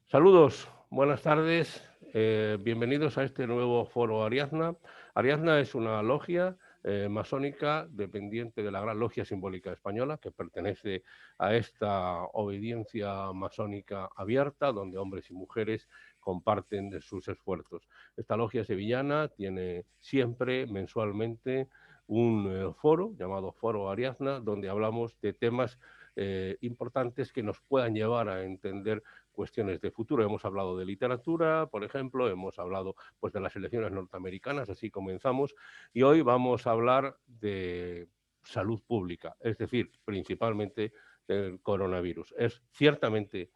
Saludos, buenas tardes, bienvenidos a este nuevo foro Ariadna. Ariadna es una logia masónica dependiente de la Gran Logia Simbólica Española, que pertenece a esta obediencia masónica abierta, donde hombres y mujeres comparten de sus esfuerzos. Esta logia sevillana tiene siempre, mensualmente, un foro llamado Foro Ariadna, donde hablamos de temas importantes que nos puedan llevar a entender cuestiones de futuro. Hemos hablado de literatura, por ejemplo, hemos hablado pues, de las elecciones norteamericanas, así comenzamos, y hoy vamos a hablar de salud pública, es decir, principalmente del coronavirus. Es ciertamente,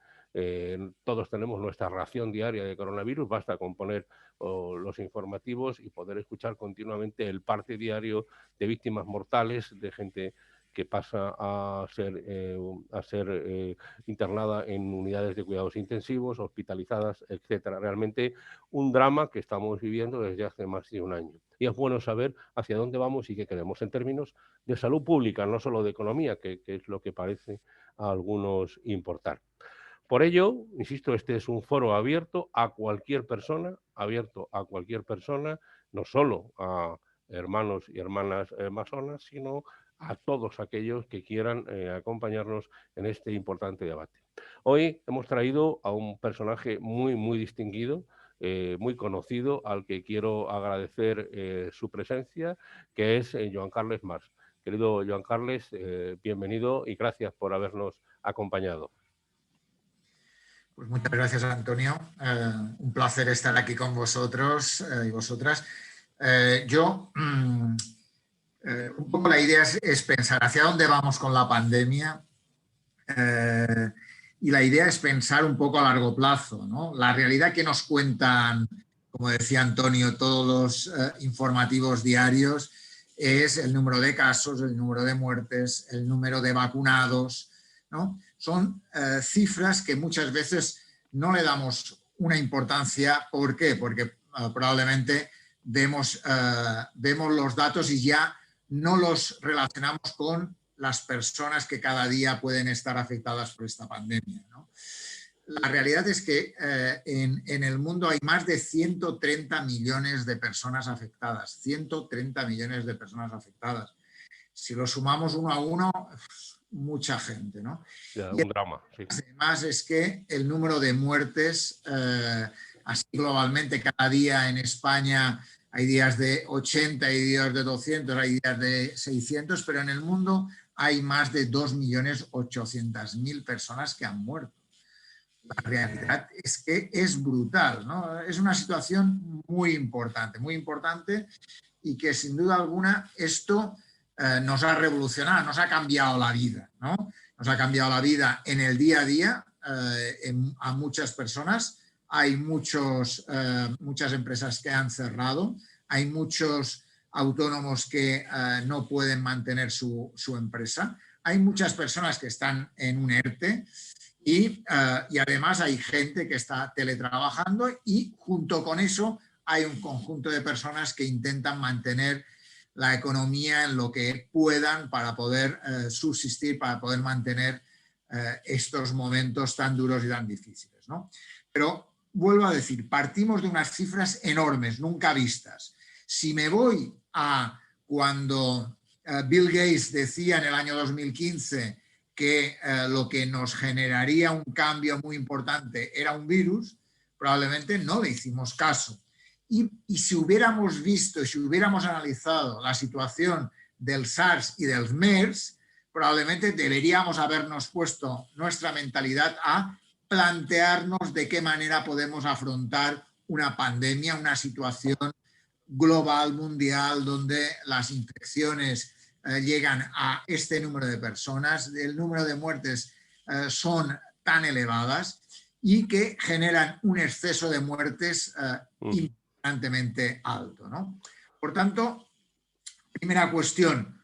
todos tenemos nuestra ración diaria de coronavirus, basta con poner los informativos y poder escuchar continuamente el parte diario de víctimas mortales, de gente que pasa a ser internada en unidades de cuidados intensivos, hospitalizadas, etcétera. Realmente un drama que estamos viviendo desde hace más de un año. Y es bueno saber hacia dónde vamos y qué queremos en términos de salud pública, no solo de economía, que es lo que parece a algunos importar. Por ello, insisto, este es un foro abierto a cualquier persona, no solo a hermanos y hermanas masonas, sino a todos aquellos que quieran acompañarnos en este importante debate. Hoy hemos traído a un personaje muy distinguido, muy conocido, al que quiero agradecer su presencia, que es Joan Carles Mas. Querido Joan Carles, bienvenido y gracias por habernos acompañado. Pues muchas gracias, Antonio. Un placer estar aquí con vosotros y vosotras. Un poco la idea es pensar hacia dónde vamos con la pandemia y la idea es pensar un poco a largo plazo, ¿no? La realidad que nos cuentan, como decía Antonio, todos los informativos diarios es el número de casos, el número de muertes, el número de vacunados, ¿no? Son cifras que muchas veces no le damos una importancia. ¿Por qué? Porque probablemente vemos los datos y ya no los relacionamos con las personas que cada día pueden estar afectadas por esta pandemia, ¿no? La realidad es que en el mundo hay más de 130 millones de personas afectadas. 130 millones de personas afectadas. Si lo sumamos uno a uno, mucha gente, ¿no? Ya, y un drama, sí. Además es que el número de muertes, así globalmente, cada día en España hay días de 80, hay días de 200, hay días de 600, pero en el mundo hay más de 2.800.000 personas que han muerto. La realidad es que es brutal, ¿no? Es una situación muy importante y que sin duda alguna esto nos ha revolucionado, nos ha cambiado la vida, ¿no? Nos ha cambiado la vida en el día a día a muchas personas. Hay muchas empresas que han cerrado, hay muchos autónomos que no pueden mantener su empresa, hay muchas personas que están en un ERTE y además hay gente que está teletrabajando y junto con eso hay un conjunto de personas que intentan mantener la economía en lo que puedan para poder subsistir, para poder mantener estos momentos tan duros y tan difíciles, ¿no? Pero vuelvo a decir, partimos de unas cifras enormes, nunca vistas. Si me voy a cuando Bill Gates decía en el año 2015 que lo que nos generaría un cambio muy importante era un virus, probablemente no le hicimos caso. Y si hubiéramos visto, si hubiéramos analizado la situación del SARS y del MERS, probablemente deberíamos habernos puesto nuestra mentalidad a plantearnos de qué manera podemos afrontar una pandemia, una situación global, mundial, donde las infecciones llegan a este número de personas, el número de muertes son tan elevadas y que generan un exceso de muertes importantemente alto, ¿no? Por tanto, primera cuestión,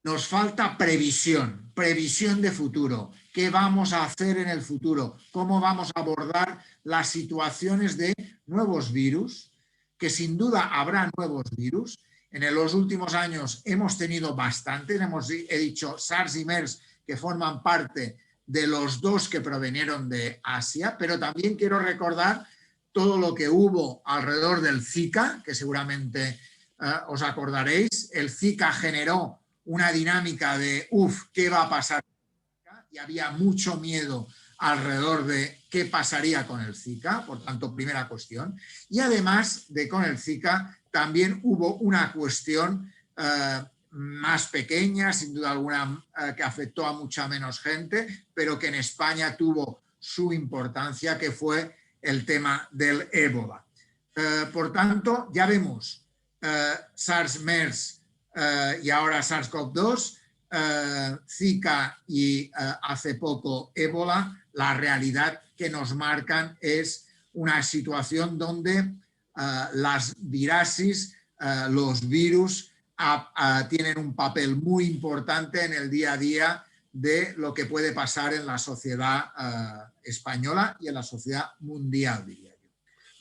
nos falta previsión de futuro. ¿Qué vamos a hacer en el futuro? ¿Cómo vamos a abordar las situaciones de nuevos virus? Que sin duda habrá nuevos virus. En los últimos años hemos tenido bastantes, he dicho SARS y MERS, que forman parte de los dos que provinieron de Asia, pero también quiero recordar todo lo que hubo alrededor del Zika, que seguramente os acordaréis. El Zika generó una dinámica de, ¿qué va a pasar? Y había mucho miedo alrededor de qué pasaría con el Zika, por tanto, primera cuestión. Y además de con el Zika, también hubo una cuestión más pequeña, sin duda alguna, que afectó a mucha menos gente, pero que en España tuvo su importancia, que fue el tema del ébola. Por tanto, ya vemos SARS-MERS y ahora SARS-CoV-2, Zika y hace poco ébola. La realidad que nos marcan es una situación donde las virasis, los virus, tienen un papel muy importante en el día a día de lo que puede pasar en la sociedad española y en la sociedad mundial, diría yo.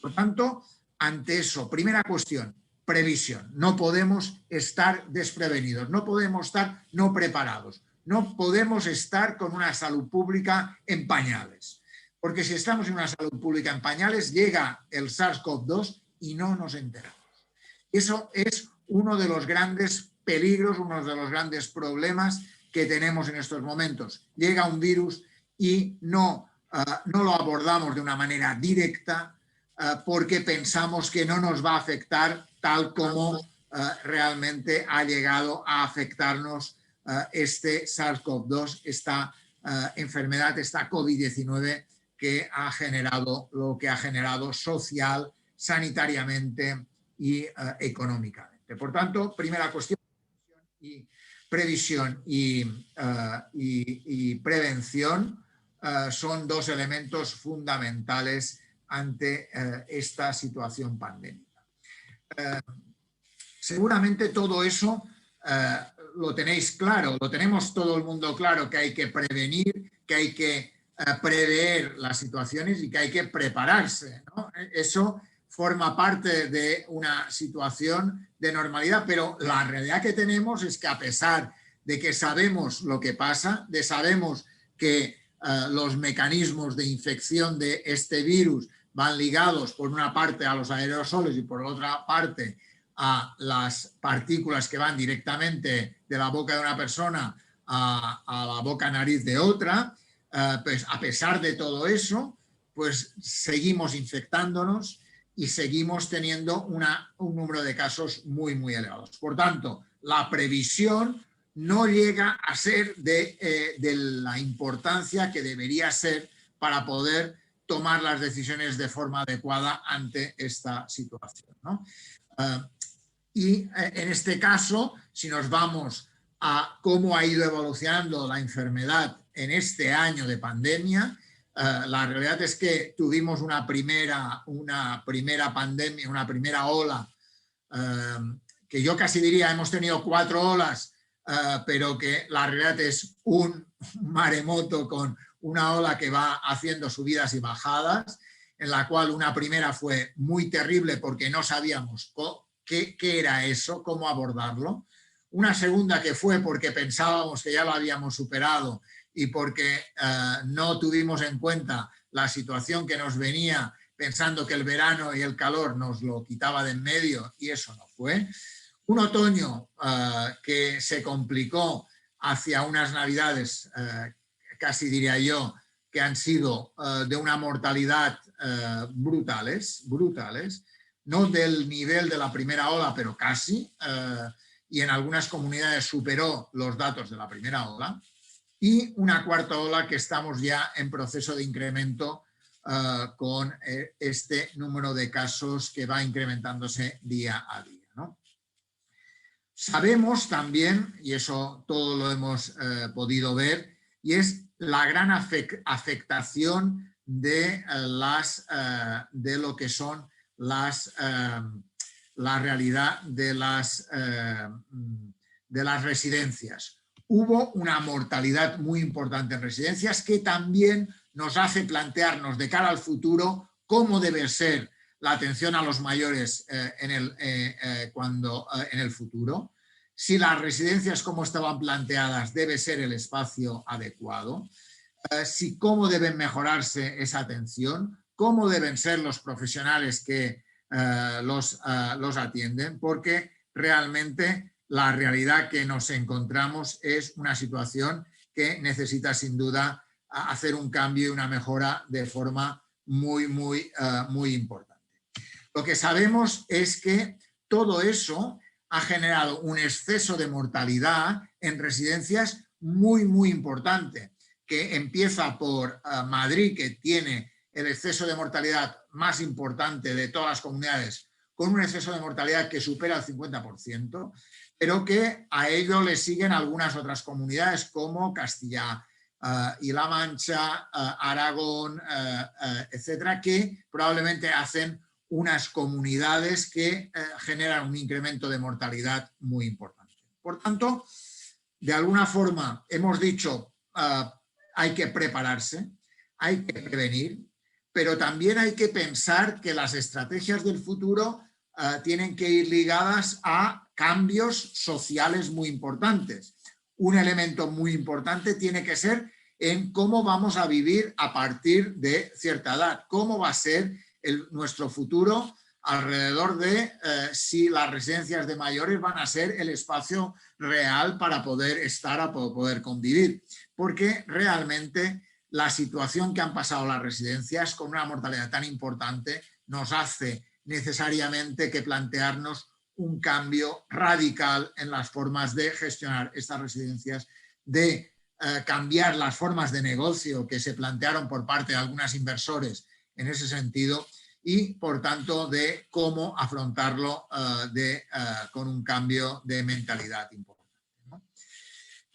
Por tanto, ante eso, primera cuestión, previsión. No podemos estar desprevenidos, no podemos estar no preparados, no podemos estar con una salud pública en pañales. Porque si estamos en una salud pública en pañales, llega el SARS-CoV-2 y no nos enteramos. Eso es uno de los grandes peligros, uno de los grandes problemas que tenemos en estos momentos. Llega un virus y no lo abordamos de una manera directa porque pensamos que no nos va a afectar tal como realmente ha llegado a afectarnos este SARS-CoV-2, esta enfermedad, esta COVID-19 que ha generado lo que ha generado social, sanitariamente y económicamente. Por tanto, primera cuestión, previsión y prevención son dos elementos fundamentales ante esta situación pandémica. Seguramente todo eso lo tenéis claro, lo tenemos todo el mundo claro, que hay que prevenir, que hay que prever las situaciones y que hay que prepararse, ¿no? Eso forma parte de una situación de normalidad, pero la realidad que tenemos es que a pesar de que sabemos lo que pasa, de sabemos que los mecanismos de infección de este virus van ligados por una parte a los aerosoles y por otra parte a las partículas que van directamente de la boca de una persona a la boca-nariz de otra, pues a pesar de todo eso, pues seguimos infectándonos y seguimos teniendo un número de casos muy, muy elevados. Por tanto, la previsión no llega a ser de la importancia que debería ser para poder tomar las decisiones de forma adecuada ante esta situación, ¿no? Y en este caso, si nos vamos a cómo ha ido evolucionando la enfermedad en este año de pandemia, la realidad es que tuvimos una primera pandemia, una primera ola, que yo casi diría hemos tenido 4 olas, pero que la realidad es un maremoto con una ola que va haciendo subidas y bajadas, en la cual una primera fue muy terrible porque no sabíamos qué era eso, cómo abordarlo. Una segunda que fue porque pensábamos que ya lo habíamos superado y porque no tuvimos en cuenta la situación que nos venía, pensando que el verano y el calor nos lo quitaba de en medio, y eso no fue. Un otoño que se complicó hacia unas navidades, casi diría yo, que han sido de una mortalidad brutales, no del nivel de la primera ola, pero casi, y en algunas comunidades superó los datos de la primera ola, y una cuarta ola que estamos ya en proceso de incremento con este número de casos que va incrementándose día a día, ¿no? Sabemos también, y eso todo lo hemos podido ver, y es la gran afectación de lo que son la realidad de las residencias. Hubo una mortalidad muy importante en residencias que también nos hace plantearnos de cara al futuro cómo debe ser la atención a los mayores en el futuro. Si las residencias como estaban planteadas debe ser el espacio adecuado. si cómo deben mejorarse esa atención, cómo deben ser los profesionales que los atienden, porque realmente la realidad que nos encontramos es una situación que necesita sin duda hacer un cambio y una mejora de forma muy importante. Lo que sabemos es que todo eso ha generado un exceso de mortalidad en residencias muy importante, que empieza por Madrid, que tiene el exceso de mortalidad más importante de todas las comunidades, con un exceso de mortalidad que supera el 50%, pero que a ello le siguen algunas otras comunidades como Castilla y La Mancha, Aragón, etcétera, que probablemente hacen unas comunidades que generan un incremento de mortalidad muy importante. Por tanto, de alguna forma hemos dicho hay que prepararse, hay que prevenir, pero también hay que pensar que las estrategias del futuro tienen que ir ligadas a cambios sociales muy importantes. Un elemento muy importante tiene que ser en cómo vamos a vivir a partir de cierta edad, cómo va a ser nuestro futuro alrededor de si las residencias de mayores van a ser el espacio real para poder estar, para poder convivir. Porque realmente la situación que han pasado las residencias con una mortalidad tan importante nos hace necesariamente que plantearnos un cambio radical en las formas de gestionar estas residencias, de cambiar las formas de negocio que se plantearon por parte de algunos inversores en ese sentido y, por tanto, de cómo afrontarlo con un cambio de mentalidad importante, ¿no?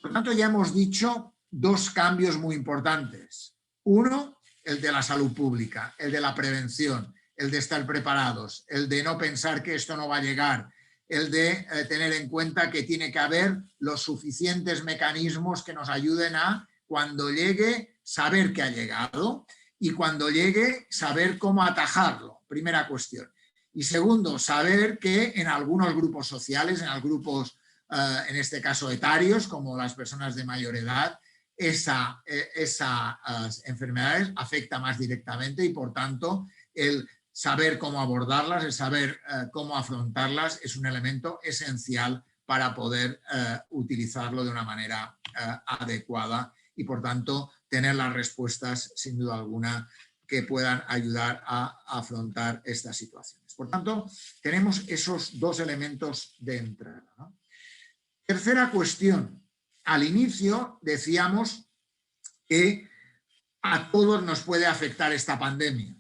Por tanto, ya hemos dicho dos cambios muy importantes. Uno, el de la salud pública, el de la prevención, el de estar preparados, el de no pensar que esto no va a llegar, el de tener en cuenta que tiene que haber los suficientes mecanismos que nos ayuden a, cuando llegue, saber que ha llegado y cuando llegue, saber cómo atajarlo, primera cuestión. Y segundo, saber que en algunos grupos sociales, en algunos grupos, en este caso etarios, como las personas de mayor edad, esas enfermedades afectan más directamente y, por tanto, el saber cómo abordarlas, el saber cómo afrontarlas es un elemento esencial para poder utilizarlo de una manera adecuada y, por tanto, tener las respuestas, sin duda alguna, que puedan ayudar a afrontar estas situaciones. Por tanto, tenemos esos dos elementos de entrada, ¿no? Tercera cuestión. Al inicio decíamos que a todos nos puede afectar esta pandemia,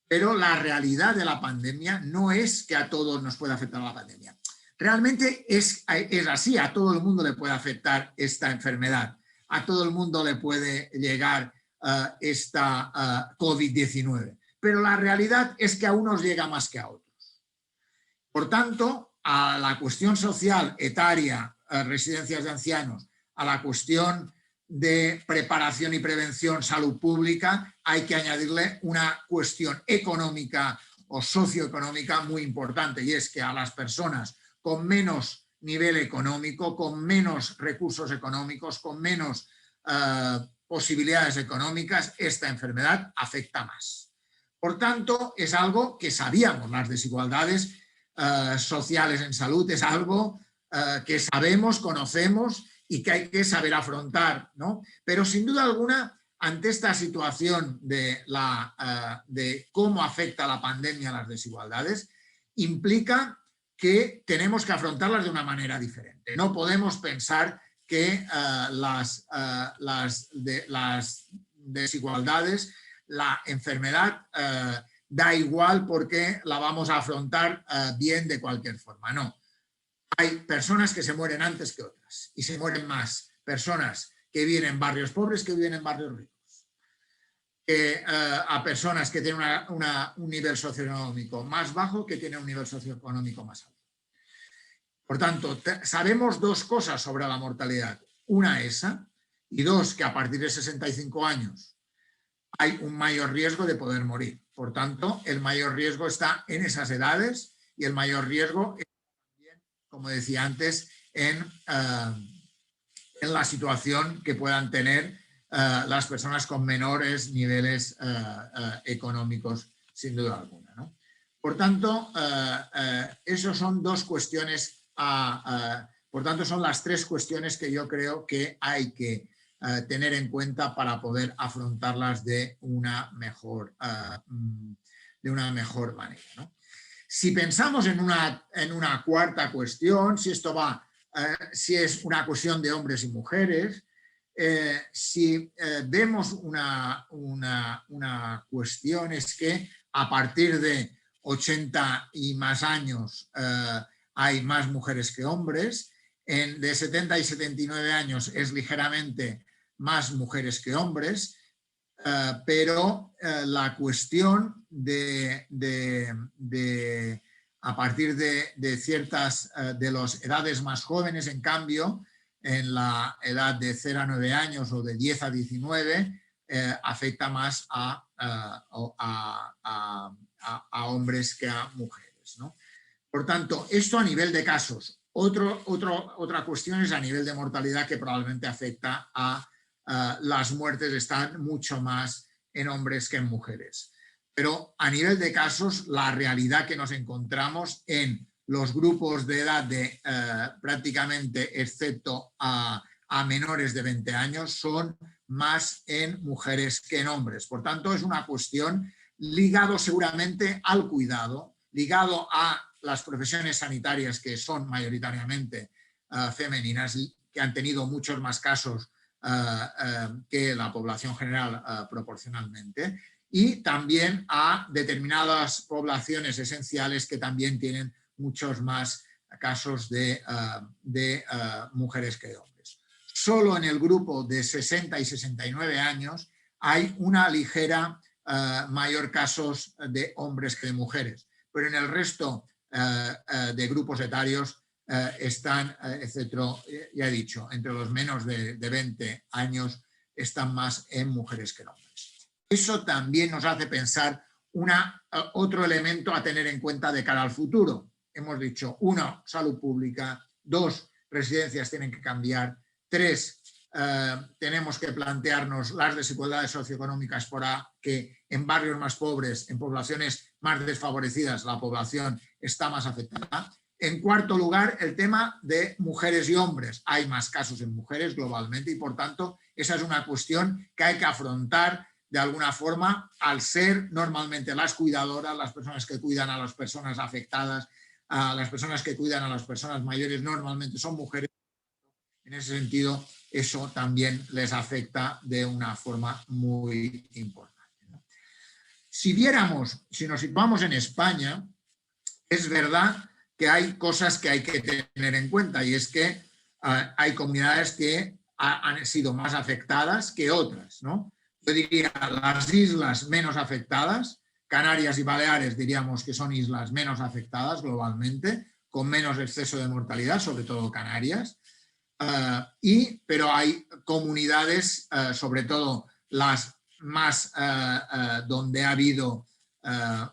pero la realidad de la pandemia no es que a todos nos pueda afectar la pandemia. Realmente es así, a todo el mundo le puede afectar esta enfermedad, a todo el mundo le puede llegar esta COVID-19, pero la realidad es que a unos llega más que a otros. Por tanto, a la cuestión social, etaria, residencias de ancianos, a la cuestión de preparación y prevención, salud pública, hay que añadirle una cuestión económica o socioeconómica muy importante, y es que a las personas con menos nivel económico, con menos recursos económicos, con menos posibilidades económicas, esta enfermedad afecta más. Por tanto, es algo que sabíamos, las desigualdades sociales en salud es algo que sabemos, conocemos y que hay que saber afrontar, ¿no? Pero sin duda alguna, ante esta situación de cómo afecta la pandemia a las desigualdades, implica que tenemos que afrontarlas de una manera diferente. No podemos pensar que las desigualdades, la enfermedad da igual porque la vamos a afrontar bien de cualquier forma. No. Hay personas que se mueren antes que otras y se mueren más personas que viven en barrios pobres que viven en barrios ricos. A personas que tienen un nivel socioeconómico más bajo que tienen un nivel socioeconómico más alto. Por tanto, sabemos dos cosas sobre la mortalidad. Una esa, y dos, que a partir de 65 años hay un mayor riesgo de poder morir. Por tanto, el mayor riesgo está en esas edades y el mayor riesgo es también, como decía antes, en la situación que puedan tener las personas con menores niveles económicos, sin duda alguna, ¿no? Por tanto, esos son dos cuestiones, por tanto, son las tres cuestiones que yo creo que hay que tener en cuenta para poder afrontarlas de una mejor manera, ¿no? Si pensamos en una cuarta cuestión, si esto va, si es una cuestión de hombres y mujeres, si vemos una cuestión es que a partir de 80 y más años hay más mujeres que hombres, de 70 y 79 años es ligeramente más mujeres que hombres, pero la cuestión a partir de ciertas de las edades más jóvenes, en cambio, en la edad de 0 a 9 años o de 10 a 19, afecta más a hombres que a mujeres, ¿no? Por tanto, esto a nivel de casos. Otra cuestión es a nivel de mortalidad, que probablemente afecta a las muertes, están mucho más en hombres que en mujeres. Pero a nivel de casos, la realidad que nos encontramos en los grupos de edad de prácticamente, excepto a menores de 20 años, son más en mujeres que en hombres. Por tanto, es una cuestión ligado seguramente al cuidado, ligado a las profesiones sanitarias, que son mayoritariamente femeninas, que han tenido muchos más casos que la población general proporcionalmente, y también a determinadas poblaciones esenciales que también tienen muchos más casos de mujeres que de hombres. Solo en el grupo de 60 y 69 años hay una ligera mayor casos de hombres que de mujeres, pero en el resto de grupos etarios están, etcétera, ya he dicho, entre los menos de 20 años están más en mujeres que en hombres. Eso también nos hace pensar otro elemento a tener en cuenta de cara al futuro. Hemos dicho, 1, salud pública; 2, residencias tienen que cambiar; 3, tenemos que plantearnos las desigualdades socioeconómicas para que en barrios más pobres, en poblaciones más desfavorecidas, la población está más afectada. En cuarto lugar, el tema de mujeres y hombres. Hay más casos en mujeres globalmente y, por tanto, esa es una cuestión que hay que afrontar de alguna forma, al ser normalmente las cuidadoras, las personas que cuidan a las personas afectadas, las personas que cuidan a las personas mayores, normalmente son mujeres. En ese sentido, eso también les afecta de una forma muy importante, ¿no? Si nos situamos en España, es verdad que hay cosas que hay que tener en cuenta, y es que hay comunidades que han sido más afectadas que otras, ¿no? Yo diría las islas menos afectadas, Canarias y Baleares diríamos que son islas menos afectadas globalmente, con menos exceso de mortalidad, sobre todo Canarias, pero hay comunidades, sobre todo las más donde ha habido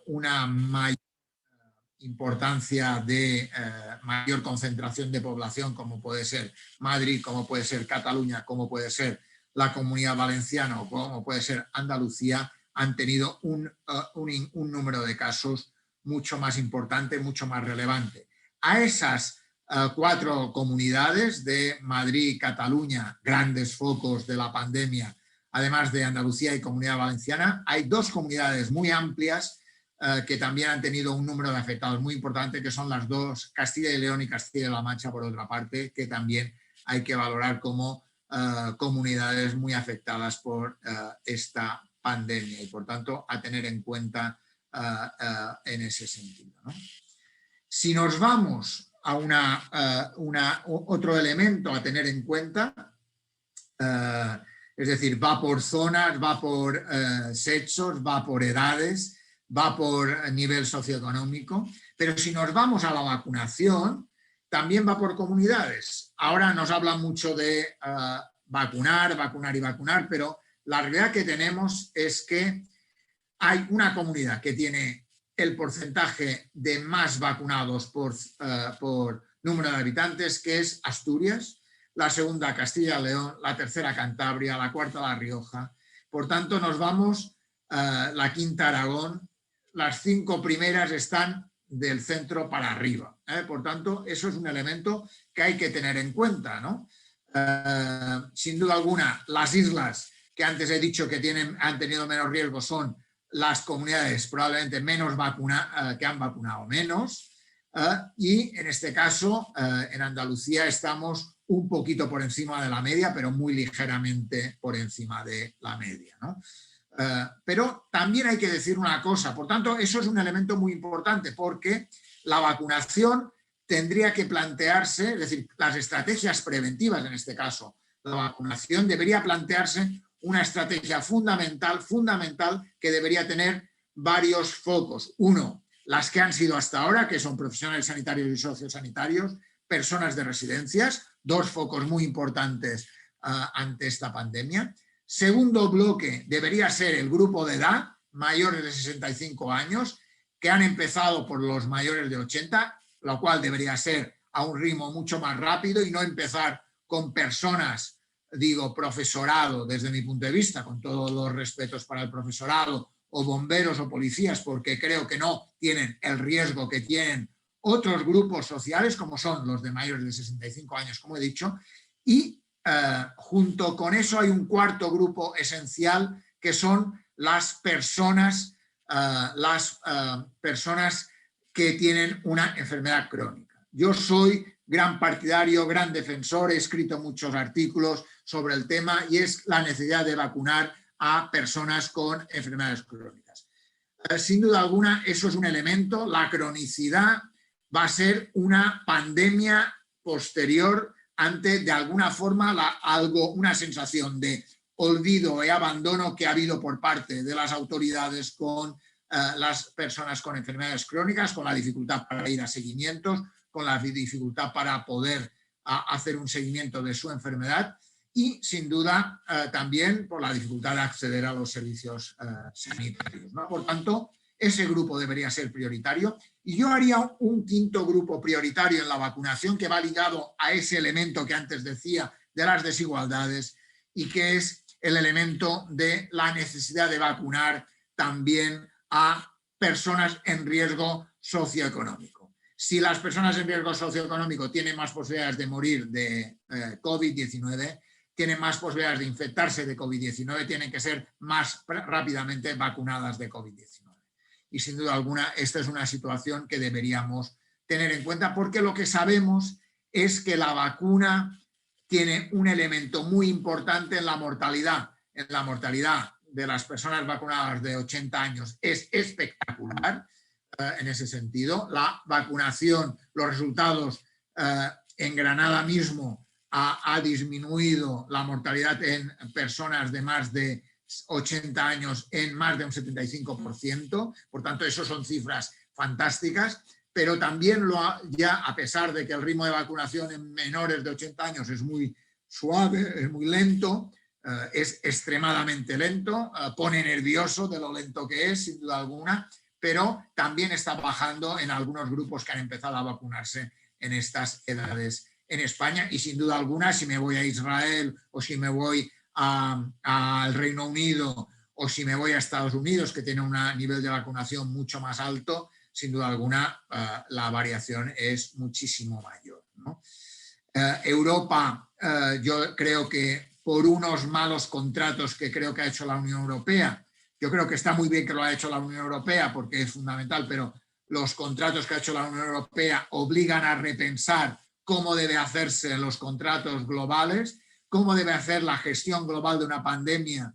una mayor importancia de mayor concentración de población, como puede ser Madrid, como puede ser Cataluña, como puede ser la Comunidad Valenciana o como puede ser Andalucía, han tenido un número de casos mucho más importante, mucho más relevante. A esas 4 comunidades de Madrid y Cataluña, grandes focos de la pandemia, además de Andalucía y Comunidad Valenciana, hay 2 comunidades muy amplias que también han tenido un número de afectados muy importante, que son las 2, Castilla y León y Castilla-La Mancha, por otra parte, que también hay que valorar como comunidades muy afectadas por esta pandemia y, por tanto, a tener en cuenta en ese sentido, ¿no? Si nos vamos a otro elemento a tener en cuenta, es decir, va por zonas, va por sexos, va por edades, va por nivel socioeconómico, pero si nos vamos a la vacunación, también va por comunidades. Ahora nos hablan mucho de vacunar, pero la realidad que tenemos es que hay una comunidad que tiene el porcentaje de más vacunados por número de habitantes, que es Asturias. la segunda Castilla y León, la tercera Cantabria, la cuarta La Rioja. Por tanto, nos vamos, la quinta Aragón, las 5 primeras están del centro para arriba. Por tanto, eso es un elemento que hay que tener en cuenta, ¿no? Sin duda alguna, las islas que antes he dicho que han tenido menos riesgo son las comunidades probablemente que han vacunado menos, y en este caso en Andalucía estamos un poquito por encima de la media, pero muy ligeramente por encima de la media, ¿no? Pero también hay que decir una cosa, por tanto, eso es un elemento muy importante porque la vacunación tendría que plantearse, es decir, las estrategias preventivas en este caso, la vacunación debería plantearse una estrategia fundamental que debería tener varios focos. Uno, las que han sido hasta ahora, que son profesionales sanitarios y sociosanitarios, personas de residencias, 2 focos muy importantes ante esta pandemia. Segundo bloque debería ser el grupo de edad, mayores de 65 años, que han empezado por los mayores de 80, lo cual debería ser a un ritmo mucho más rápido y no empezar con personas, digo, profesorado desde mi punto de vista, con todos los respetos para el profesorado, o bomberos o policías, porque creo que no tienen el riesgo que tienen otros grupos sociales, como son los de mayores de 65 años, como he dicho, y junto con eso hay un cuarto grupo esencial que son las personas que tienen una enfermedad crónica. Yo soy gran partidario, gran defensor, he escrito muchos artículos sobre el tema y es la necesidad de vacunar a personas con enfermedades crónicas. Sin duda alguna, eso es un elemento, la cronicidad va a ser una pandemia posterior ante, de alguna forma, una sensación de olvido y abandono que ha habido por parte de las autoridades con las personas con enfermedades crónicas, con la dificultad para ir a seguimientos, con la dificultad para poder hacer un seguimiento de su enfermedad y, sin duda, también por la dificultad de acceder a los servicios sanitarios, ¿no? Por tanto, ese grupo debería ser prioritario. Y yo haría un quinto grupo prioritario en la vacunación que va ligado a ese elemento que antes decía de las desigualdades y que es el elemento de la necesidad de vacunar también a personas en riesgo socioeconómico. Si las personas en riesgo socioeconómico tienen más posibilidades de morir de COVID-19, tienen más posibilidades de infectarse de COVID-19, tienen que ser más rápidamente vacunadas de COVID-19. Y sin duda alguna, esta es una situación que deberíamos tener en cuenta porque lo que sabemos es que la vacuna tiene un elemento muy importante en la mortalidad. En la mortalidad de las personas vacunadas de 80 años es espectacular en ese sentido. La vacunación, los resultados en Granada mismo ha disminuido la mortalidad en personas de más de 80 años en más de un 75%, por tanto, eso son cifras fantásticas, pero también ya a pesar de que el ritmo de vacunación en menores de 80 años es muy suave, es muy lento, es extremadamente lento, pone nervioso de lo lento que es, sin duda alguna, pero también está bajando en algunos grupos que han empezado a vacunarse en estas edades en España y sin duda alguna, si me voy a Israel o si me voy al Reino Unido o si me voy a Estados Unidos, que tiene un nivel de vacunación mucho más alto, sin duda alguna la variación es muchísimo mayor, ¿no? Europa, yo creo que por unos malos contratos que creo que ha hecho la Unión Europea, yo creo que está muy bien que lo ha hecho la Unión Europea porque es fundamental, pero los contratos que ha hecho la Unión Europea obligan a repensar cómo debe hacerse los contratos globales, cómo debe hacer la gestión global de una pandemia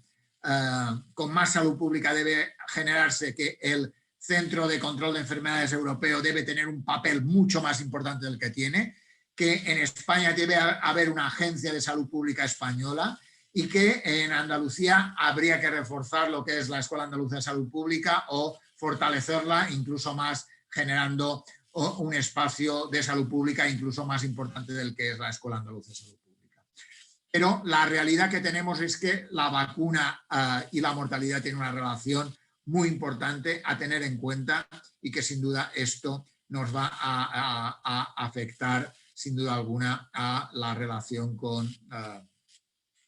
con más salud pública. Debe generarse que el Centro de Control de Enfermedades Europeo debe tener un papel mucho más importante del que tiene, que en España debe haber una agencia de salud pública española y que en Andalucía habría que reforzar lo que es la Escuela Andaluza de Salud Pública o fortalecerla incluso más, generando un espacio de salud pública incluso más importante del que es la Escuela Andaluza de Salud Pública. Pero la realidad que tenemos es que la vacuna y la mortalidad tienen una relación muy importante a tener en cuenta y que sin duda esto nos va a afectar sin duda alguna, a la relación con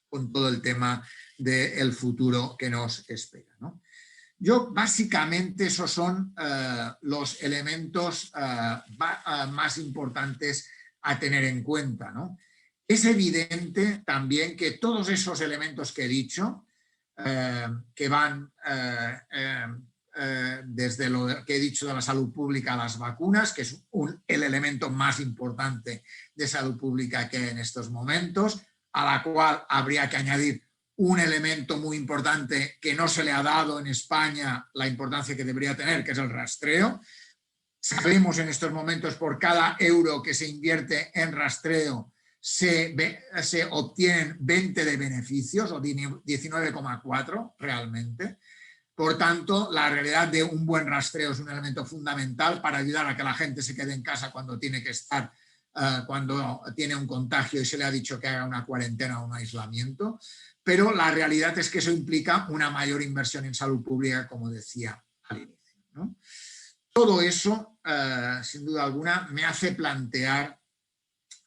todo el tema del futuro que nos espera, ¿no? Yo, básicamente, esos son los elementos más importantes a tener en cuenta, ¿no? Es evidente también que todos esos elementos que he dicho, que van desde lo que he dicho de la salud pública a las vacunas, que es el elemento más importante de salud pública que hay en estos momentos, a la cual habría que añadir un elemento muy importante que no se le ha dado en España la importancia que debería tener, que es el rastreo. Sabemos en estos momentos por cada euro que se invierte en rastreo se obtienen 20 de beneficios o 19,4 realmente. Por tanto, la realidad de un buen rastreo es un elemento fundamental para ayudar a que la gente se quede en casa cuando tiene que estar, cuando tiene un contagio y se le ha dicho que haga una cuarentena o un aislamiento. Pero la realidad es que eso implica una mayor inversión en salud pública, como decía al inicio, ¿no? Todo eso, sin duda alguna, me hace plantear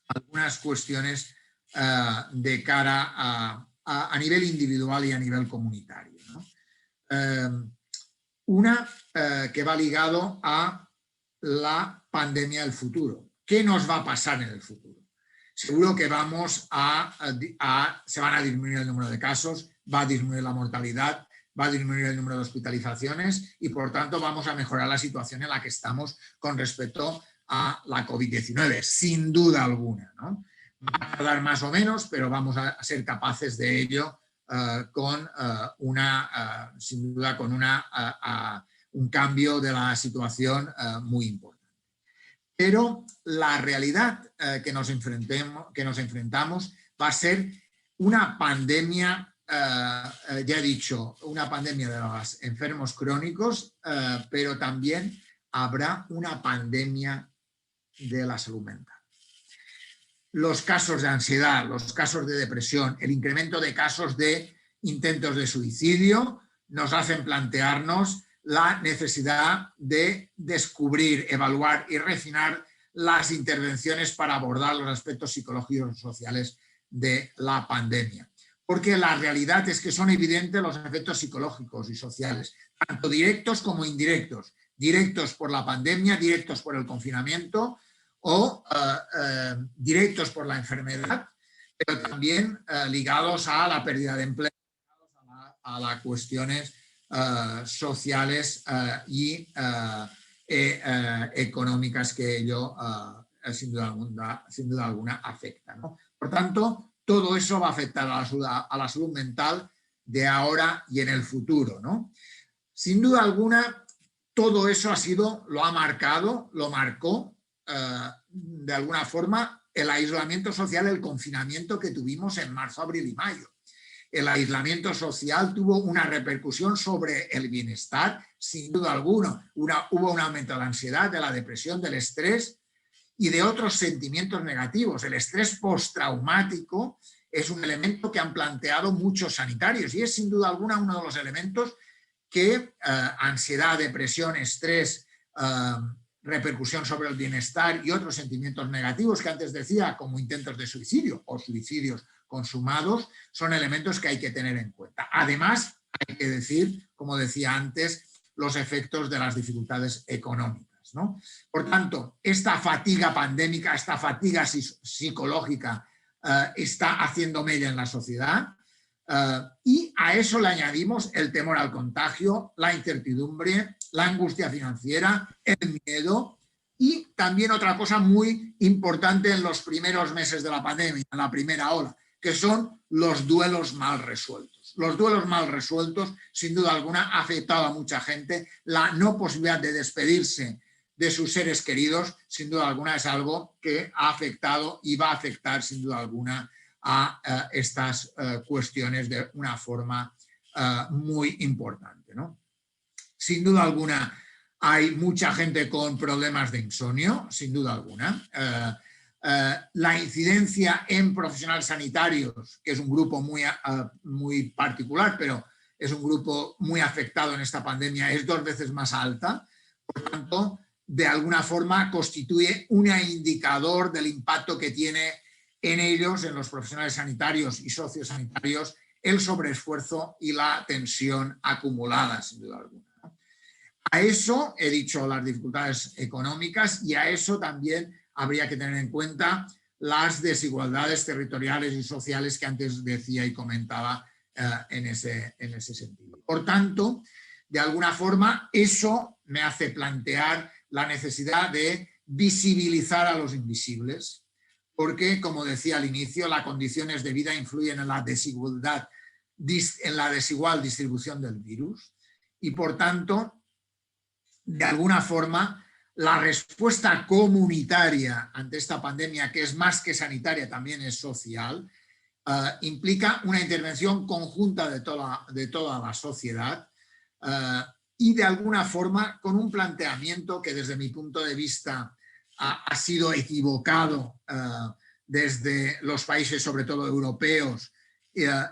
algunas cuestiones de cara a nivel individual y a nivel comunitario, ¿no? Una que va ligado a la pandemia del futuro. ¿Qué nos va a pasar en el futuro? Seguro que se van a disminuir el número de casos, va a disminuir la mortalidad, va a disminuir el número de hospitalizaciones y, por tanto, vamos a mejorar la situación en la que estamos con respecto a la COVID-19, sin duda alguna, ¿no? Va a tardar más o menos, pero vamos a ser capaces de ello sin duda, con un cambio de la situación muy importante. Pero la realidad que nos enfrentamos va a ser una pandemia, ya he dicho, una pandemia de los enfermos crónicos, pero también habrá una pandemia de la salud mental. Los casos de ansiedad, los casos de depresión, el incremento de casos de intentos de suicidio nos hacen plantearnos la necesidad de descubrir, evaluar y refinar las intervenciones para abordar los aspectos psicológicos y sociales de la pandemia. Porque la realidad es que son evidentes los efectos psicológicos y sociales, tanto directos como indirectos. Directos por la pandemia, directos por el confinamiento o directos por la enfermedad, pero también ligados a la pérdida de empleo, a las cuestiones sociales y económicas que ello sin duda alguna afecta, ¿no? Por tanto, todo eso va a afectar a la salud mental de ahora y en el futuro, ¿no? Sin duda alguna, todo eso lo marcó de alguna forma el aislamiento social, el confinamiento que tuvimos en marzo, abril y mayo. El aislamiento social tuvo una repercusión sobre el bienestar, sin duda alguna. Hubo un aumento de la ansiedad, de la depresión, del estrés y de otros sentimientos negativos. El estrés postraumático es un elemento que han planteado muchos sanitarios y es sin duda alguna uno de los elementos que ansiedad, depresión, estrés, repercusión sobre el bienestar y otros sentimientos negativos que antes decía, como intentos de suicidio o suicidios consumados, son elementos que hay que tener en cuenta. Además, hay que decir, como decía antes, los efectos de las dificultades económicas, ¿no? Por tanto, esta fatiga pandémica, esta fatiga psicológica está haciendo mella en la sociedad y a eso le añadimos el temor al contagio, la incertidumbre, la angustia financiera, el miedo y también otra cosa muy importante en los primeros meses de la pandemia, en la primera ola, que son los duelos mal resueltos. Los duelos mal resueltos, sin duda alguna, ha afectado a mucha gente. La no posibilidad de despedirse de sus seres queridos, sin duda alguna, es algo que ha afectado y va a afectar, sin duda alguna, a estas cuestiones de una forma muy importante, ¿no? Sin duda alguna, hay mucha gente con problemas de insomnio, sin duda alguna. La incidencia en profesionales sanitarios, que es un grupo muy particular, pero es un grupo muy afectado en esta pandemia, es 2 veces más alta. Por tanto, de alguna forma constituye un indicador del impacto que tiene en ellos, en los profesionales sanitarios y sociosanitarios, el sobreesfuerzo y la tensión acumulada, sin duda alguna. A eso he dicho las dificultades económicas y a eso también habría que tener en cuenta las desigualdades territoriales y sociales que antes decía y comentaba en ese sentido. Por tanto, de alguna forma, eso me hace plantear la necesidad de visibilizar a los invisibles, porque, como decía al inicio, las condiciones de vida influyen en la desigualdad, en la desigual distribución del virus y, por tanto, de alguna forma, la respuesta comunitaria ante esta pandemia, que es más que sanitaria, también es social, implica una intervención conjunta de toda la sociedad y de alguna forma con un planteamiento que desde mi punto de vista ha sido equivocado desde los países, sobre todo europeos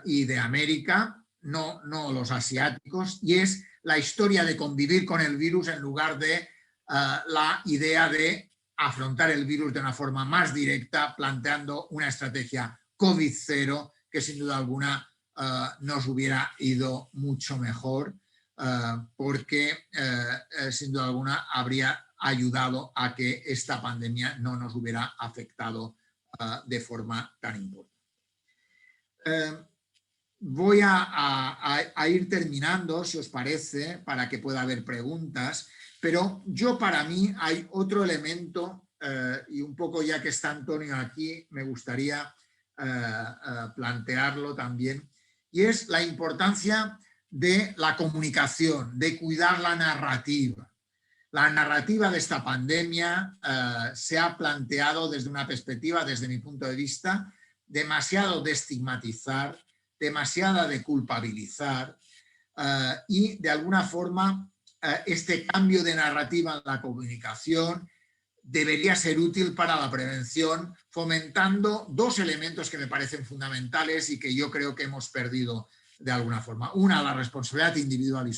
y de América, no los asiáticos, y es la historia de convivir con el virus en lugar de la idea de afrontar el virus de una forma más directa, planteando una estrategia COVID-0 que sin duda alguna nos hubiera ido mucho mejor porque sin duda alguna habría ayudado a que esta pandemia no nos hubiera afectado de forma tan importante. Voy a ir terminando, si os parece, para que pueda haber preguntas, pero para mí hay otro elemento y un poco ya que está Antonio aquí, me gustaría plantearlo también, y es la importancia de la comunicación, de cuidar la narrativa. La narrativa de esta pandemia se ha planteado desde una perspectiva, desde mi punto de vista, demasiado de estigmatizar, demasiada de culpabilizar y de alguna forma este cambio de narrativa en la comunicación debería ser útil para la prevención, fomentando dos elementos que me parecen fundamentales y que yo creo que hemos perdido de alguna forma. Una, la responsabilidad individual y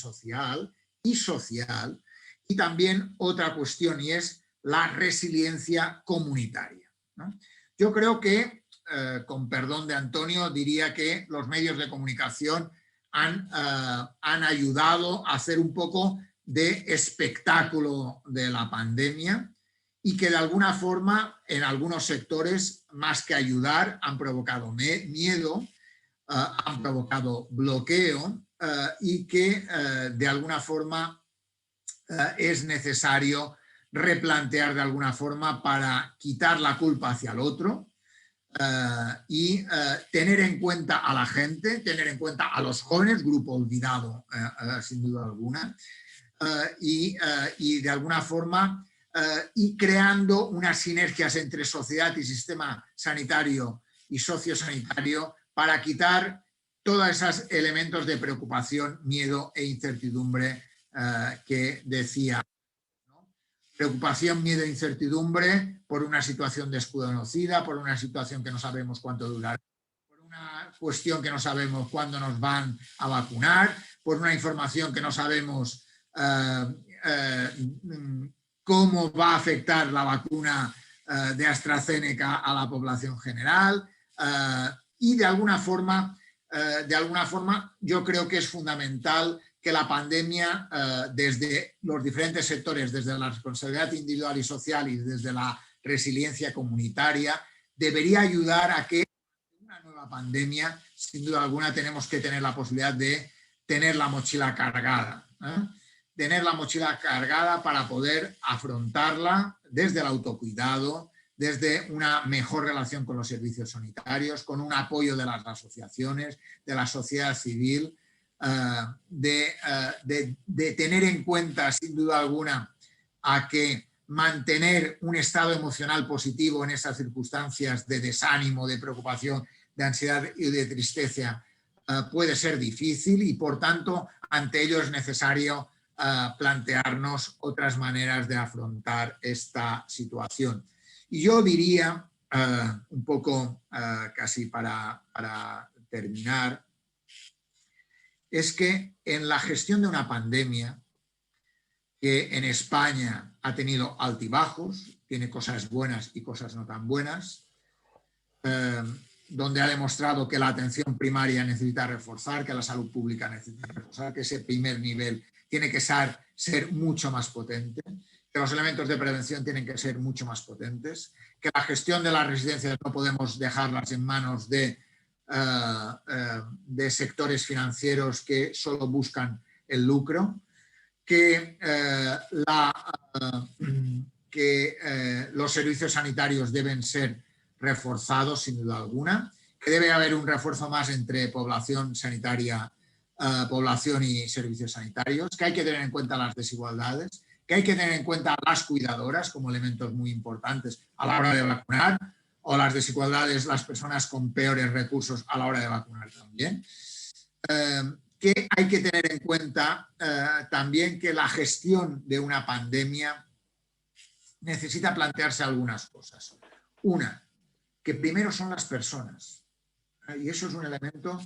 social, y también otra cuestión, y es la resiliencia comunitaria, ¿no? Yo creo que, con perdón de Antonio, diría que los medios de comunicación han ayudado a hacer un poco de espectáculo de la pandemia y que de alguna forma en algunos sectores, más que ayudar, han provocado miedo, han provocado bloqueo y que de alguna forma es necesario replantear de alguna forma para quitar la culpa hacia el otro y tener en cuenta a la gente, tener en cuenta a los jóvenes, grupo olvidado sin duda alguna, y de alguna forma y creando unas sinergias entre sociedad y sistema sanitario y sociosanitario para quitar todos esos elementos de preocupación, miedo e incertidumbre que decía, ¿no? Preocupación, miedo e incertidumbre por una situación desconocida, por una situación que no sabemos cuánto durará, por una cuestión que no sabemos cuándo nos van a vacunar, por una información que no sabemos cómo va a afectar la vacuna de AstraZeneca a la población general y de alguna forma yo creo que es fundamental que la pandemia desde los diferentes sectores, desde la responsabilidad individual y social y desde la resiliencia comunitaria, debería ayudar a que una nueva pandemia, sin duda alguna, tenemos que tener la posibilidad de tener la mochila cargada. Tener la mochila cargada para poder afrontarla desde el autocuidado, desde una mejor relación con los servicios sanitarios, con un apoyo de las asociaciones, de la sociedad civil, de tener en cuenta, sin duda alguna, a que mantener un estado emocional positivo en esas circunstancias de desánimo, de preocupación, de ansiedad y de tristeza puede ser difícil y, por tanto, ante ello es necesario plantearnos otras maneras de afrontar esta situación. Y yo diría, un poco casi para terminar, es que en la gestión de una pandemia que en España ha tenido altibajos, tiene cosas buenas y cosas no tan buenas, donde ha demostrado que la atención primaria necesita reforzar, que la salud pública necesita reforzar, que ese primer nivel tiene que ser mucho más potente, que los elementos de prevención tienen que ser mucho más potentes, que la gestión de las residencias no podemos dejarlas en manos de sectores financieros que solo buscan el lucro, que los servicios sanitarios deben ser reforzados sin duda alguna, que debe haber un refuerzo más entre población sanitaria, población y servicios sanitarios, que hay que tener en cuenta las desigualdades, que hay que tener en cuenta las cuidadoras como elementos muy importantes a la hora de vacunar, o las desigualdades, las personas con peores recursos a la hora de vacunar también. Que hay que tener en cuenta también que la gestión de una pandemia necesita plantearse algunas cosas. Una, que primero son las personas. Y eso es un elemento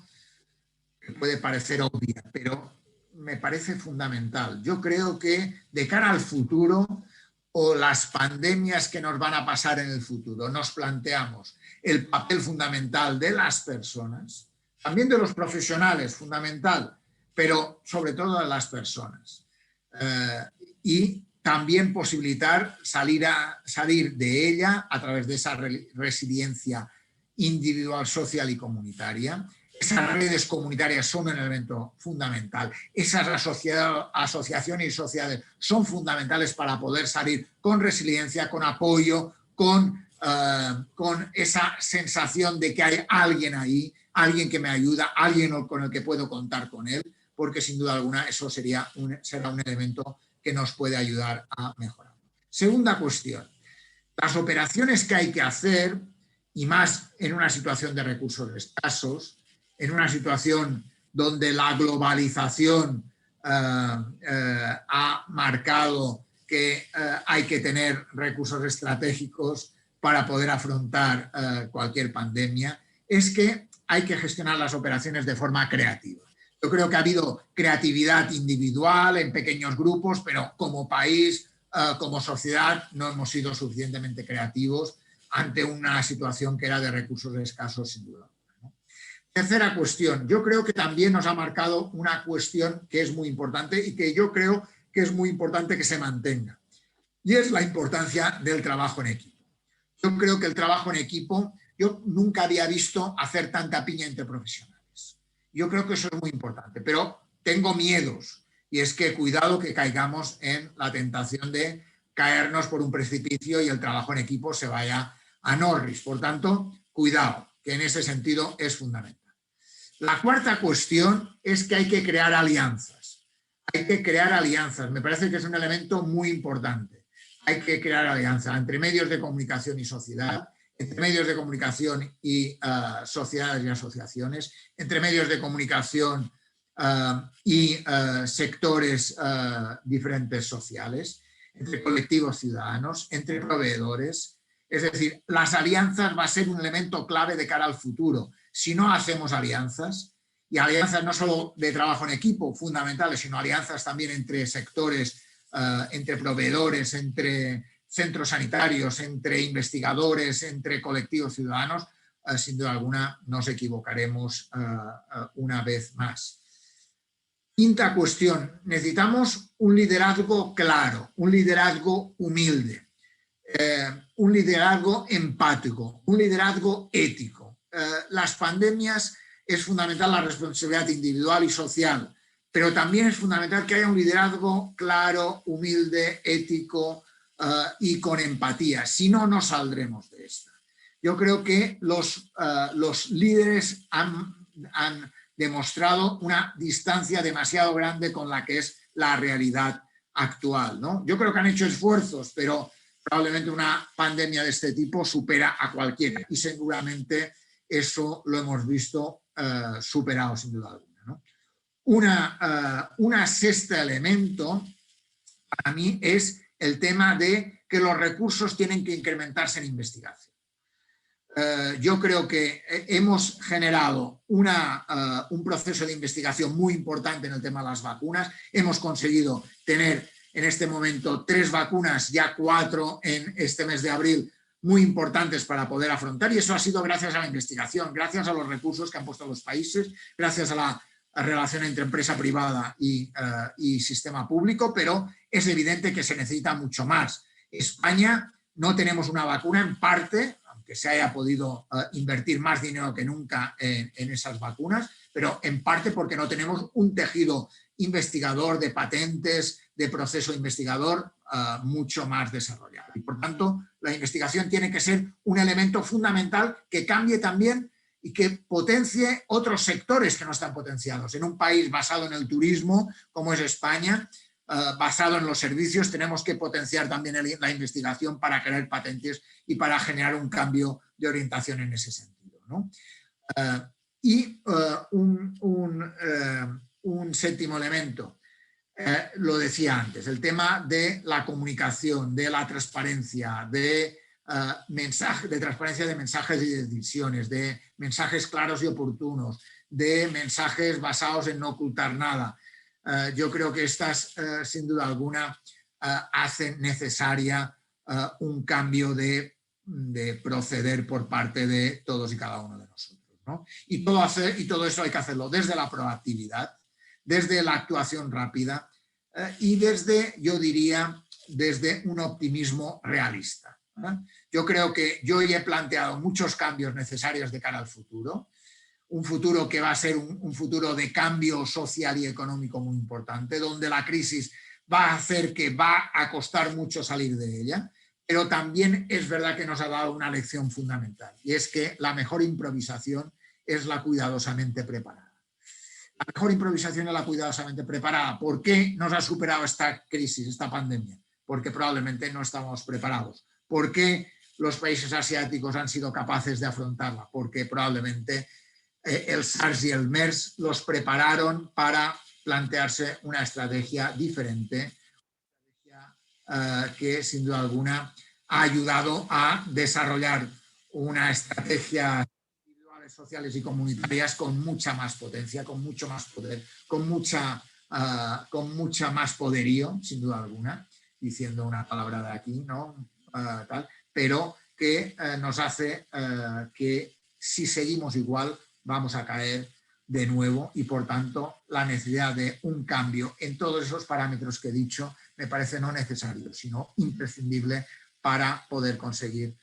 que puede parecer obvio, pero me parece fundamental. Yo creo que de cara al futuro o las pandemias que nos van a pasar en el futuro, nos planteamos el papel fundamental de las personas, también de los profesionales, fundamental, pero sobre todo de las personas. Y también posibilitar salir de ella a través de esa resiliencia individual, social y comunitaria. Esas redes comunitarias son un elemento fundamental. Esas asociaciones y sociedades son fundamentales para poder salir con resiliencia, con apoyo, con esa sensación de que hay alguien ahí, alguien que me ayuda, alguien con el que puedo contar con él, porque sin duda alguna eso será un elemento que nos puede ayudar a mejorar. Segunda cuestión, las operaciones que hay que hacer, y más en una situación de recursos escasos, en una situación donde la globalización ha marcado que hay que tener recursos estratégicos para poder afrontar cualquier pandemia, es que hay que gestionar las operaciones de forma creativa. Yo creo que ha habido creatividad individual en pequeños grupos, pero como país, como sociedad, no hemos sido suficientemente creativos ante una situación que era de recursos escasos, sin duda. Tercera cuestión, yo creo que también nos ha marcado una cuestión que es muy importante y que yo creo que es muy importante que se mantenga, y es la importancia del trabajo en equipo. Yo creo que el trabajo en equipo, yo nunca había visto hacer tanta piña entre profesionales. Yo creo que eso es muy importante, pero tengo miedos, y es que cuidado que caigamos en la tentación de caernos por un precipicio y el trabajo en equipo se vaya a Norris. Por tanto, cuidado, que en ese sentido es fundamental. La cuarta cuestión es que hay que crear alianzas. Hay que crear alianzas. Me parece que es un elemento muy importante. Hay que crear alianzas entre medios de comunicación y sociedad, entre medios de comunicación y sociedades y asociaciones, entre medios de comunicación y sectores diferentes sociales, entre colectivos ciudadanos, entre proveedores. Es decir, las alianzas va a ser un elemento clave de cara al futuro. Si no hacemos alianzas, y alianzas no solo de trabajo en equipo, fundamentales, sino alianzas también entre sectores, entre proveedores, entre centros sanitarios, entre investigadores, entre colectivos ciudadanos, sin duda alguna nos equivocaremos una vez más. Quinta cuestión, necesitamos un liderazgo claro, un liderazgo humilde, un liderazgo empático, un liderazgo ético. Las pandemias es fundamental la responsabilidad individual y social, pero también es fundamental que haya un liderazgo claro, humilde, ético y con empatía. Si no, no saldremos de esta. Yo creo que los líderes han demostrado una distancia demasiado grande con la que es la realidad actual, ¿no? Yo creo que han hecho esfuerzos, pero probablemente una pandemia de este tipo supera a cualquiera y seguramente eso lo hemos visto superado sin duda alguna, ¿no? Una sexta elemento para mí es el tema de que los recursos tienen que incrementarse en investigación. Yo creo que hemos generado un proceso de investigación muy importante en el tema de las vacunas. Hemos conseguido tener en este momento 3 vacunas, ya 4 en este mes de abril, muy importantes para poder afrontar, y eso ha sido gracias a la investigación, gracias a los recursos que han puesto los países, gracias a la relación entre empresa privada y sistema público, pero es evidente que se necesita mucho más. España no tenemos una vacuna, en parte, aunque se haya podido invertir más dinero que nunca en esas vacunas, pero en parte porque no tenemos un tejido investigador de patentes, de proceso investigador mucho más desarrollado. Y por tanto, la investigación tiene que ser un elemento fundamental que cambie también y que potencie otros sectores que no están potenciados. En un país basado en el turismo, como es España, basado en los servicios, tenemos que potenciar también la investigación para crear patentes y para generar un cambio de orientación en ese sentido, ¿no? Un séptimo elemento, lo decía antes, el tema de la comunicación, de la transparencia, de transparencia de mensajes y decisiones, de mensajes claros y oportunos, de mensajes basados en no ocultar nada. Yo creo que estas, sin duda alguna, hacen necesaria un cambio de proceder por parte de todos y cada uno de nosotros, ¿no? Y todo eso hay que hacerlo desde la proactividad, desde la actuación rápida y desde, yo diría, desde un optimismo realista. Yo creo que yo ya he planteado muchos cambios necesarios de cara al futuro, un futuro que va a ser un futuro de cambio social y económico muy importante, donde la crisis va a hacer que va a costar mucho salir de ella, pero también es verdad que nos ha dado una lección fundamental, y es que la mejor improvisación es la cuidadosamente preparada. La mejor improvisación es la cuidadosamente preparada. ¿Por qué nos ha superado esta crisis, esta pandemia? Porque probablemente no estábamos preparados. ¿Por qué los países asiáticos han sido capaces de afrontarla? Porque probablemente el SARS y el MERS los prepararon para plantearse una estrategia diferente, que sin duda alguna ha ayudado a desarrollar una estrategia individuales, sociales y comunitarias con mucha más potencia, con mucho más poder, con mucha más poderío, sin duda alguna, diciendo una palabra de aquí, ¿no? Pero que nos hace que si seguimos igual vamos a caer de nuevo, y por tanto la necesidad de un cambio en todos esos parámetros que he dicho me parece no necesario, sino imprescindible para poder conseguir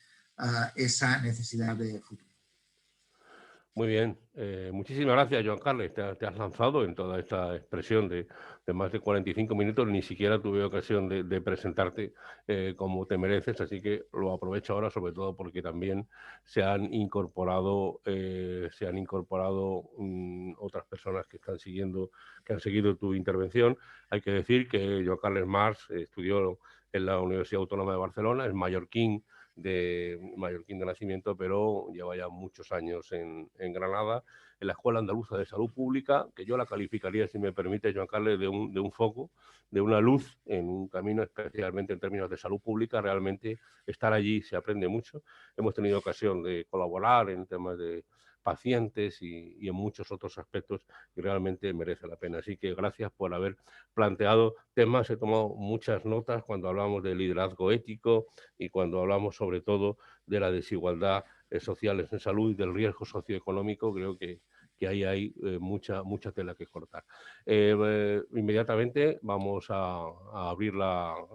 esa necesidad de futuro. Muy bien, muchísimas gracias, Joan Carles. Te has lanzado en toda esta expresión de más de 45 minutos. Ni siquiera tuve ocasión de presentarte como te mereces, así que lo aprovecho ahora, sobre todo porque también se han incorporado otras personas que han seguido tu intervención. Hay que decir que Joan Carles Mars estudió en la Universidad Autónoma de Barcelona, es mallorquín de nacimiento, pero lleva ya muchos años en Granada, en la Escuela Andaluza de Salud Pública, que yo la calificaría, si me permite, Joan Carles, de un foco, de una luz en un camino, especialmente en términos de salud pública. Realmente estar allí se aprende mucho. Hemos tenido ocasión de colaborar en temas de pacientes y en muchos otros aspectos, y realmente merece la pena. Así que gracias por haber planteado temas. He tomado muchas notas cuando hablamos de liderazgo ético y cuando hablamos sobre todo de la desigualdad sociales en salud y del riesgo socioeconómico. Creo que ahí hay mucha tela que cortar. Inmediatamente vamos a abrir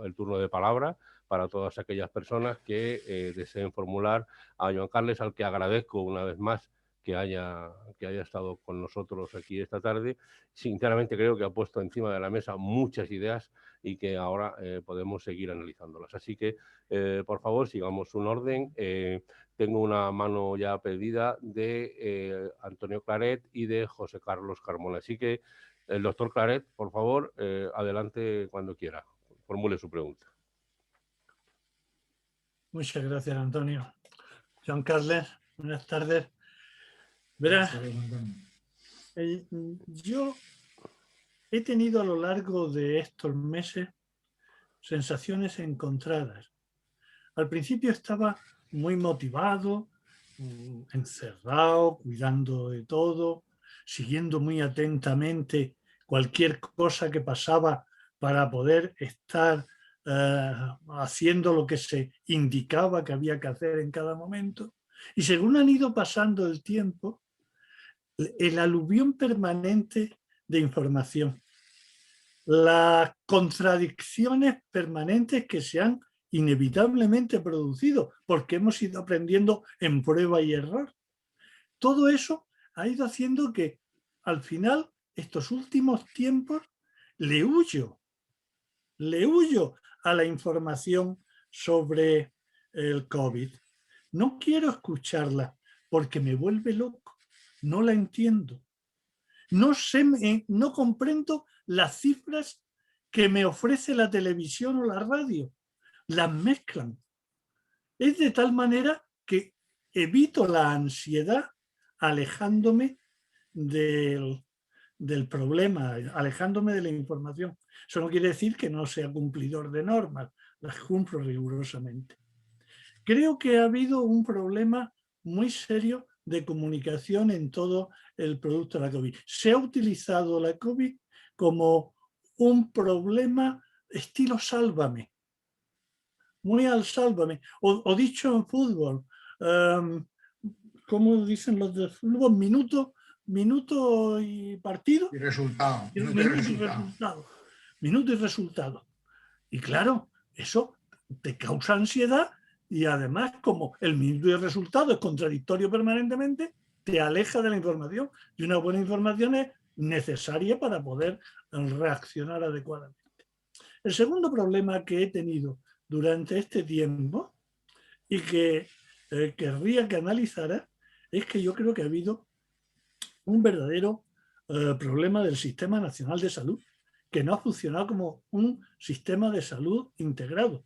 el turno de palabra para todas aquellas personas que deseen formular a Joan Carles, al que agradezco una vez más que haya estado con nosotros aquí esta tarde. Sinceramente creo que ha puesto encima de la mesa muchas ideas y que ahora podemos seguir analizándolas. Así que, por favor, sigamos un orden. Tengo una mano ya pedida de Antonio Claret y de José Carlos Carmona. Así que, el doctor Claret, por favor, adelante cuando quiera. Formule su pregunta. Muchas gracias, Antonio. Joan Carles, buenas tardes. Verás, yo he tenido a lo largo de estos meses sensaciones encontradas. Al principio estaba muy motivado, encerrado, cuidando de todo, siguiendo muy atentamente cualquier cosa que pasaba para poder estar haciendo lo que se indicaba que había que hacer en cada momento. Y según han ido pasando el tiempo, el aluvión permanente de información, las contradicciones permanentes que se han inevitablemente producido, porque hemos ido aprendiendo en prueba y error. Todo eso ha ido haciendo que al final, estos últimos tiempos, le huyo a la información sobre el COVID. No quiero escucharla porque me vuelve loco, no la entiendo. No comprendo las cifras que me ofrece la televisión o la radio. Las mezclan. Es de tal manera que evito la ansiedad alejándome del problema, alejándome de la información. Eso no quiere decir que no sea cumplidor de normas, las cumplo rigurosamente. Creo que ha habido un problema muy serio de comunicación en todo el producto de la COVID. Se ha utilizado la COVID como un problema estilo sálvame, muy al sálvame, o dicho en fútbol, como dicen los de fútbol, minuto y partido. Y resultado. Minuto y resultado. Y claro, eso te causa ansiedad y además, como el minuto y el resultado es contradictorio permanentemente, te aleja de la información. Y una buena información es necesaria para poder reaccionar adecuadamente. El segundo problema que he tenido durante este tiempo y que querría que analizara es que yo creo que ha habido un verdadero problema del Sistema Nacional de Salud, que no ha funcionado como un sistema de salud integrado.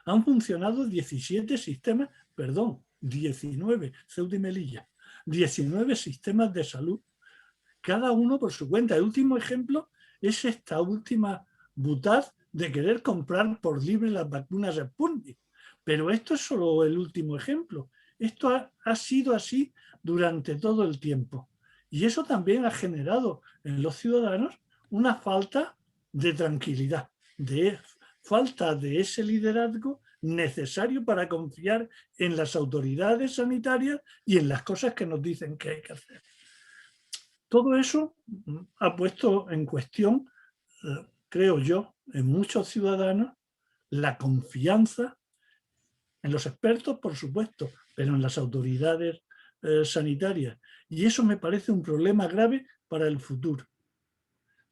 Han funcionado 19 Ceuta y Melilla, 19 sistemas de salud, cada uno por su cuenta. El último ejemplo es esta última butad de querer comprar por libre las vacunas Sputnik. Pero esto es solo el último ejemplo. Esto ha sido así durante todo el tiempo. Y eso también ha generado en los ciudadanos una falta de tranquilidad, de falta de ese liderazgo necesario para confiar en las autoridades sanitarias y en las cosas que nos dicen que hay que hacer. Todo eso ha puesto en cuestión, creo yo, en muchos ciudadanos, la confianza en los expertos, por supuesto, pero en las autoridades sanitarias. Y eso me parece un problema grave para el futuro.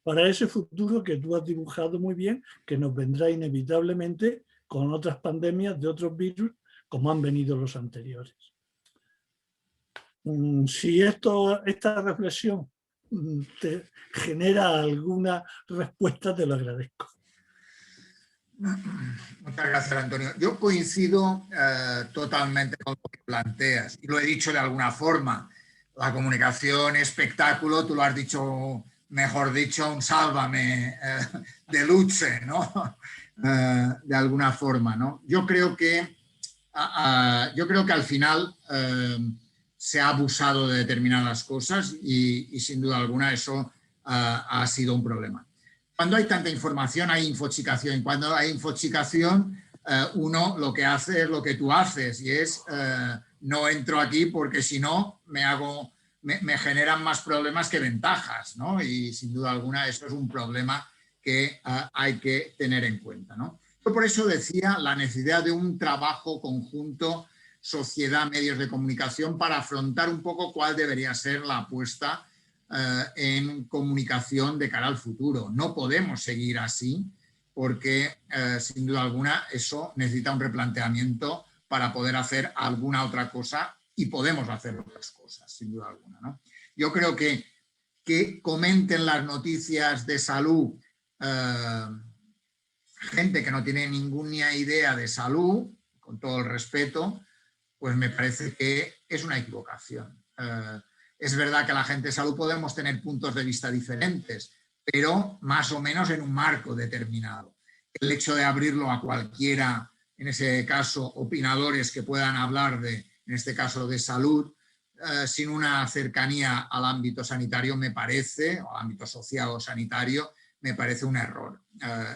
Para ese futuro que tú has dibujado muy bien, que nos vendrá inevitablemente con otras pandemias de otros virus, como han venido los anteriores. Si esta reflexión te genera alguna respuesta, te lo agradezco. Muchas gracias, Antonio. Yo coincido totalmente con lo que planteas y lo he dicho de alguna forma. La comunicación, espectáculo, tú lo has dicho, mejor dicho, un sálvame de luce, ¿no? De alguna forma, ¿no? Yo creo que al final se ha abusado de determinadas cosas y sin duda alguna eso ha sido un problema. Cuando hay tanta información hay infoxicación. Cuando hay infoxicación, uno lo que hace es lo que tú haces y es no entro aquí porque si no me generan más problemas que ventajas, ¿no? Y sin duda alguna eso es un problema que hay que tener en cuenta, ¿no? Yo por eso decía la necesidad de un trabajo conjunto, sociedad, medios de comunicación, para afrontar un poco cuál debería ser la apuesta en comunicación de cara al futuro. No podemos seguir así porque, sin duda alguna, eso necesita un replanteamiento para poder hacer alguna otra cosa y podemos hacer otras cosas, sin duda alguna, ¿no? Yo creo que comenten las noticias de salud gente que no tiene ninguna idea de salud, con todo el respeto, pues me parece que es una equivocación. Es verdad que la gente de salud podemos tener puntos de vista diferentes, pero más o menos en un marco determinado. El hecho de abrirlo a cualquiera, en ese caso, opinadores que puedan hablar en este caso, de salud, sin una cercanía al ámbito sanitario, me parece, o al ámbito social o sanitario, me parece un error.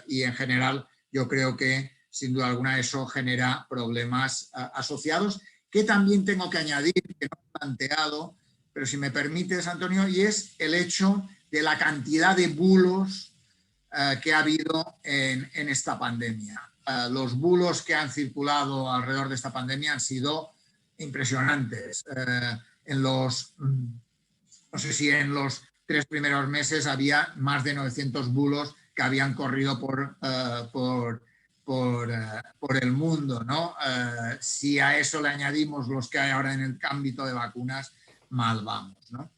Y en general yo creo que sin duda alguna eso genera problemas asociados, que también tengo que añadir, que no he planteado, pero si me permites, Antonio, y es el hecho de la cantidad de bulos que ha habido en esta pandemia. Los bulos que han circulado alrededor de esta pandemia han sido impresionantes. No sé si en los 3 primeros meses había más de 900 bulos que habían corrido por el mundo, ¿no? Si a eso le añadimos los que hay ahora en el ámbito de vacunas, mal vamos, ¿no?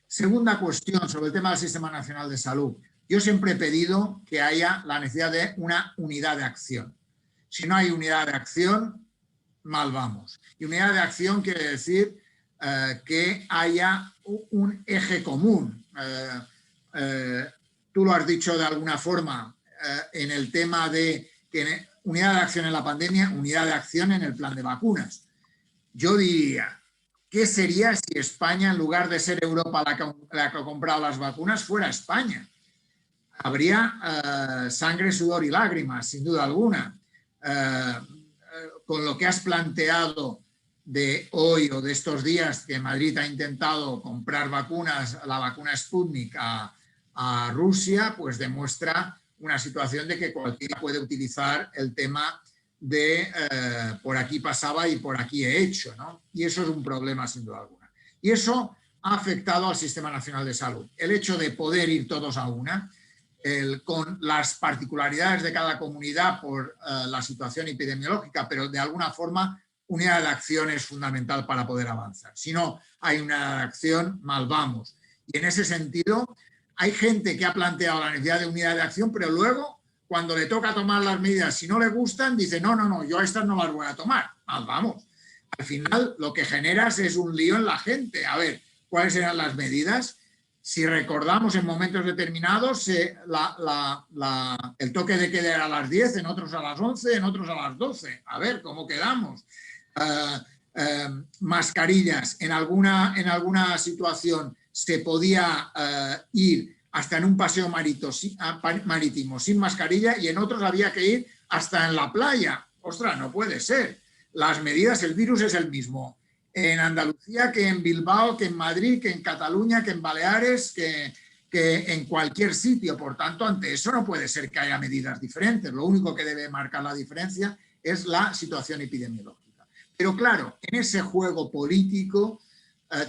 Segunda cuestión sobre el tema del Sistema Nacional de Salud. Yo siempre he pedido que haya la necesidad de una unidad de acción. Si no hay unidad de acción, mal vamos. Y unidad de acción quiere decir que haya un eje común. Tú lo has dicho de alguna forma en el tema de que unidad de acción en la pandemia, unidad de acción en el plan de vacunas. Yo diría, ¿qué sería si España, en lugar de ser Europa la que ha comprado las vacunas, fuera España? Habría sangre, sudor y lágrimas, sin duda alguna. Con lo que has planteado de hoy o de estos días, que Madrid ha intentado comprar vacunas, la vacuna Sputnik a Rusia, pues demuestra una situación de que cualquiera puede utilizar el tema de por aquí pasaba y por aquí he hecho, ¿no? Y eso es un problema sin duda alguna. Y eso ha afectado al Sistema Nacional de Salud. El hecho de poder ir todos a una, con las particularidades de cada comunidad por la situación epidemiológica, pero de alguna forma unidad de acción es fundamental para poder avanzar. Si no hay unidad de acción, mal vamos. Y en ese sentido, hay gente que ha planteado la necesidad de unidad de acción, pero luego, cuando le toca tomar las medidas, si no le gustan, dice, no, yo estas no las voy a tomar. Mal vamos. Al final, lo que generas es un lío en la gente. A ver, ¿cuáles eran las medidas? Si recordamos, en momentos determinados, el toque de queda era a las 10, en otros a las 11, en otros a las 12. A ver, ¿cómo quedamos? Mascarillas. En alguna situación se podía ir hasta en un paseo marítimo sin mascarilla y en otros había que ir hasta en la playa. Ostras, no puede ser. Las medidas, el virus es el mismo en Andalucía que en Bilbao, que en Madrid, que en Cataluña, que en Baleares, que en cualquier sitio. Por tanto, ante eso no puede ser que haya medidas diferentes. Lo único que debe marcar la diferencia es la situación epidemiológica. Pero claro, en ese juego político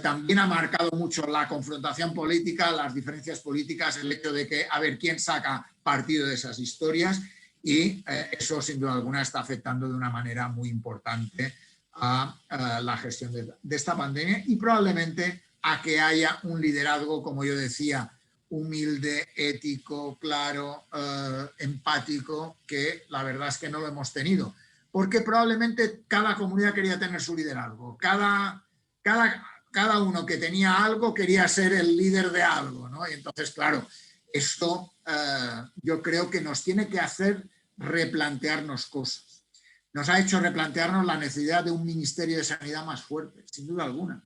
también ha marcado mucho la confrontación política, las diferencias políticas, el hecho de que a ver quién saca partido de esas historias y eso sin duda alguna está afectando de una manera muy importante a la gestión de esta pandemia y probablemente a que haya un liderazgo, como yo decía, humilde, ético, claro, empático, que la verdad es que no lo hemos tenido. Porque probablemente cada comunidad quería tener su liderazgo. Cada uno que tenía algo quería ser el líder de algo, ¿no? Y entonces, claro, esto yo creo que nos tiene que hacer replantearnos cosas. Nos ha hecho replantearnos la necesidad de un Ministerio de Sanidad más fuerte, sin duda alguna.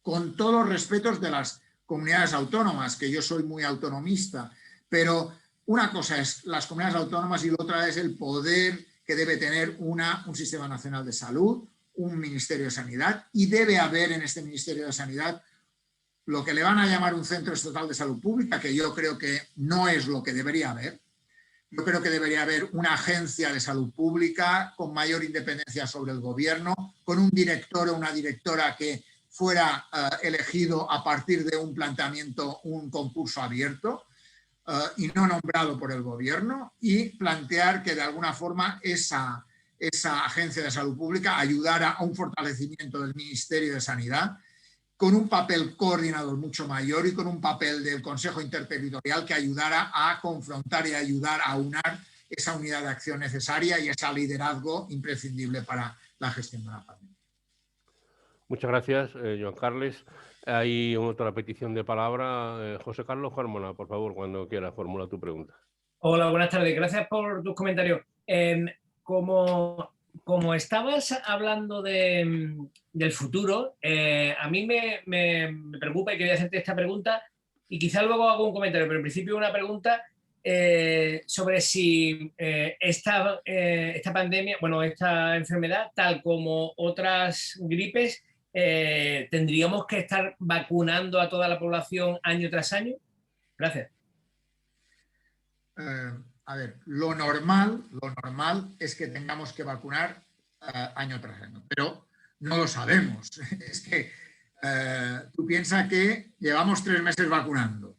Con todos los respetos de las comunidades autónomas, que yo soy muy autonomista, pero una cosa es las comunidades autónomas y la otra es el poder que debe tener un Sistema Nacional de Salud, un Ministerio de Sanidad, y debe haber en este Ministerio de Sanidad lo que le van a llamar un Centro Estatal de Salud Pública, que yo creo que no es lo que debería haber. Yo creo que debería haber una agencia de salud pública con mayor independencia sobre el gobierno, con un director o una directora que fuera elegido a partir de un planteamiento, un concurso abierto y no nombrado por el gobierno, y plantear que de alguna forma esa agencia de salud pública ayudara a un fortalecimiento del Ministerio de Sanidad con un papel coordinador mucho mayor y con un papel del Consejo Interterritorial que ayudara a confrontar y ayudar a unar esa unidad de acción necesaria y ese liderazgo imprescindible para la gestión de la pandemia. Muchas gracias, Joan Carles. Hay otra petición de palabra. José Carlos Carmona, por favor, cuando quieras, formula tu pregunta. Hola, buenas tardes. Gracias por tus comentarios. Como estabas hablando del futuro, a mí me preocupa y quería hacerte esta pregunta y quizá luego hago un comentario, pero en principio una pregunta sobre si esta pandemia, bueno, esta enfermedad, tal como otras gripes, ¿tendríamos que estar vacunando a toda la población año tras año? Gracias. A ver, lo normal es que tengamos que vacunar año tras año, pero no lo sabemos. Es que tú piensas que llevamos 3 meses vacunando.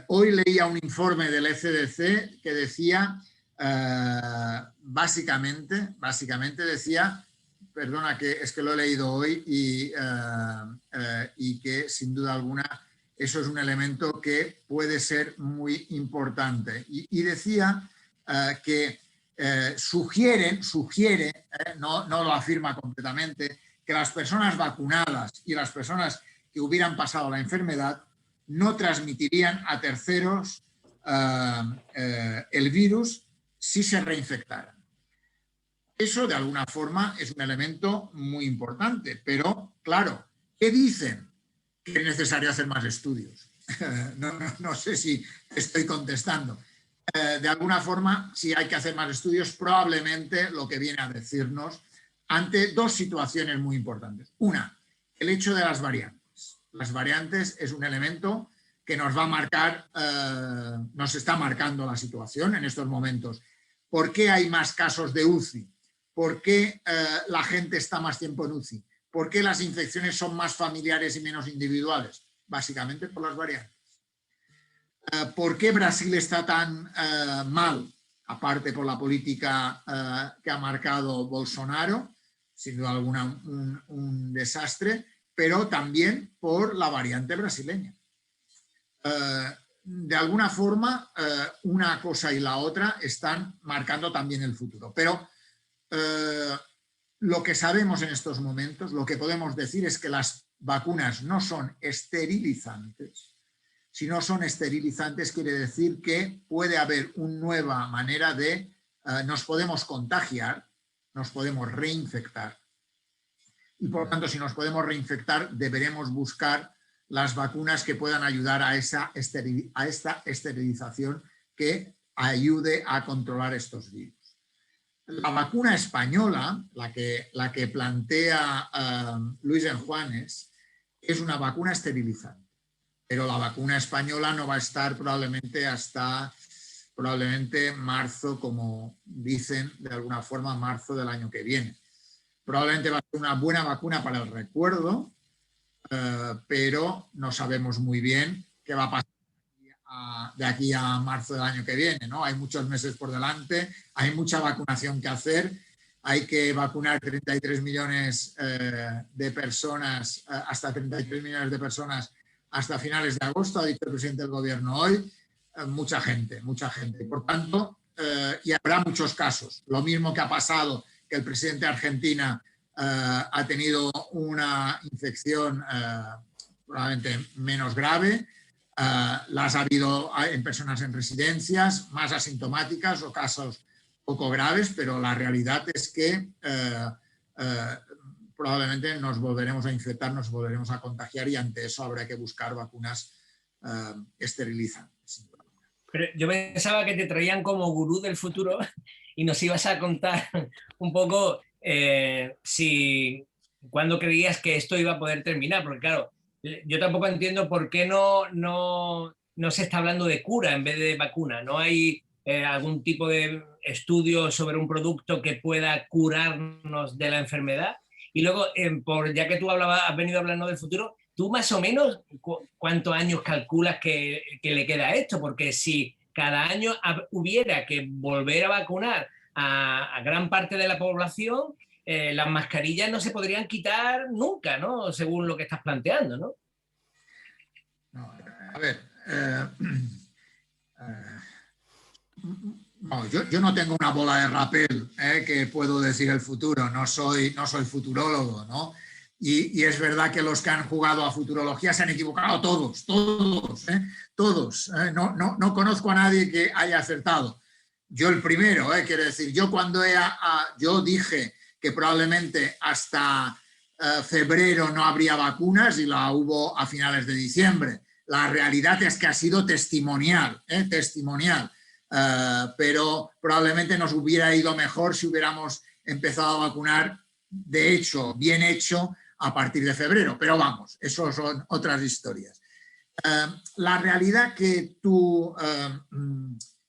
Hoy leía un informe del ECDC que decía, básicamente decía, perdona, que es que lo he leído hoy y que sin duda alguna eso es un elemento que puede ser muy importante. Y decía que sugiere, no lo afirma completamente, que las personas vacunadas y las personas que hubieran pasado la enfermedad no transmitirían a terceros el virus si se reinfectaran. Eso, de alguna forma, es un elemento muy importante. Pero, claro, ¿qué dicen? Que es necesario hacer más estudios. No sé si estoy contestando. De alguna forma, si hay que hacer más estudios, probablemente lo que viene a decirnos ante 2 situaciones muy importantes. Una, el hecho de las variantes. Las variantes es un elemento que nos va a marcar, nos está marcando la situación en estos momentos. ¿Por qué hay más casos de UCI? ¿Por qué la gente está más tiempo en UCI? ¿Por qué las infecciones son más familiares y menos individuales? Básicamente por las variantes. ¿Por qué Brasil está tan mal? Aparte por la política que ha marcado Bolsonaro, sin duda alguna un desastre, pero también por la variante brasileña. De alguna forma, una cosa y la otra están marcando también el futuro. Pero lo que sabemos en estos momentos, lo que podemos decir es que las vacunas no son esterilizantes. Si no son esterilizantes, quiere decir que puede haber una nueva manera de, nos podemos contagiar, nos podemos reinfectar. Y por tanto, si nos podemos reinfectar, deberemos buscar las vacunas que puedan ayudar a esta esterilización que ayude a controlar estos virus. La vacuna española, la que plantea Luis Enjuanes, es una vacuna esterilizante. Pero la vacuna española no va a estar probablemente hasta marzo, como dicen de alguna forma, marzo del año que viene. Probablemente va a ser una buena vacuna para el recuerdo, pero no sabemos muy bien qué va a pasar de aquí a marzo del año que viene, ¿no? Hay muchos meses por delante, hay mucha vacunación que hacer, hay que vacunar 33 millones de personas, hasta 33 millones de personas hasta finales de agosto, ha dicho el presidente del gobierno hoy, mucha gente. Por tanto, y habrá muchos casos. Lo mismo que ha pasado, que el presidente de Argentina ha tenido una infección probablemente menos grave, las ha habido en personas en residencias, más asintomáticas o casos poco graves, pero la realidad es que probablemente nos volveremos a infectar, nos volveremos a contagiar y ante eso habrá que buscar vacunas esterilizantes. Pero yo pensaba que te traían como gurú del futuro y nos ibas a contar un poco cuándo creías que esto iba a poder terminar, porque claro, yo tampoco entiendo por qué no se está hablando de cura en vez de vacuna. ¿No hay algún tipo de estudio sobre un producto que pueda curarnos de la enfermedad? Y luego, ya que tú has venido hablando del futuro, ¿tú más o menos cuántos años calculas que le queda a esto? Porque si cada año hubiera que volver a vacunar a gran parte de la población, las mascarillas no se podrían quitar nunca, ¿no? Según lo que estás planteando, ¿no? No, a ver, no, yo no tengo una bola de rapel que puedo decir el futuro, no soy futurólogo, ¿no? Y es verdad que los que han jugado a futurología se han equivocado todos. No conozco a nadie que haya acertado. Yo el primero, quiero decir, yo dije que probablemente hasta febrero no habría vacunas y la hubo a finales de diciembre. La realidad es que ha sido testimonial, testimonial. Pero probablemente nos hubiera ido mejor si hubiéramos empezado a vacunar, de hecho, bien hecho, a partir de febrero. Pero vamos, eso son otras historias. La realidad que tú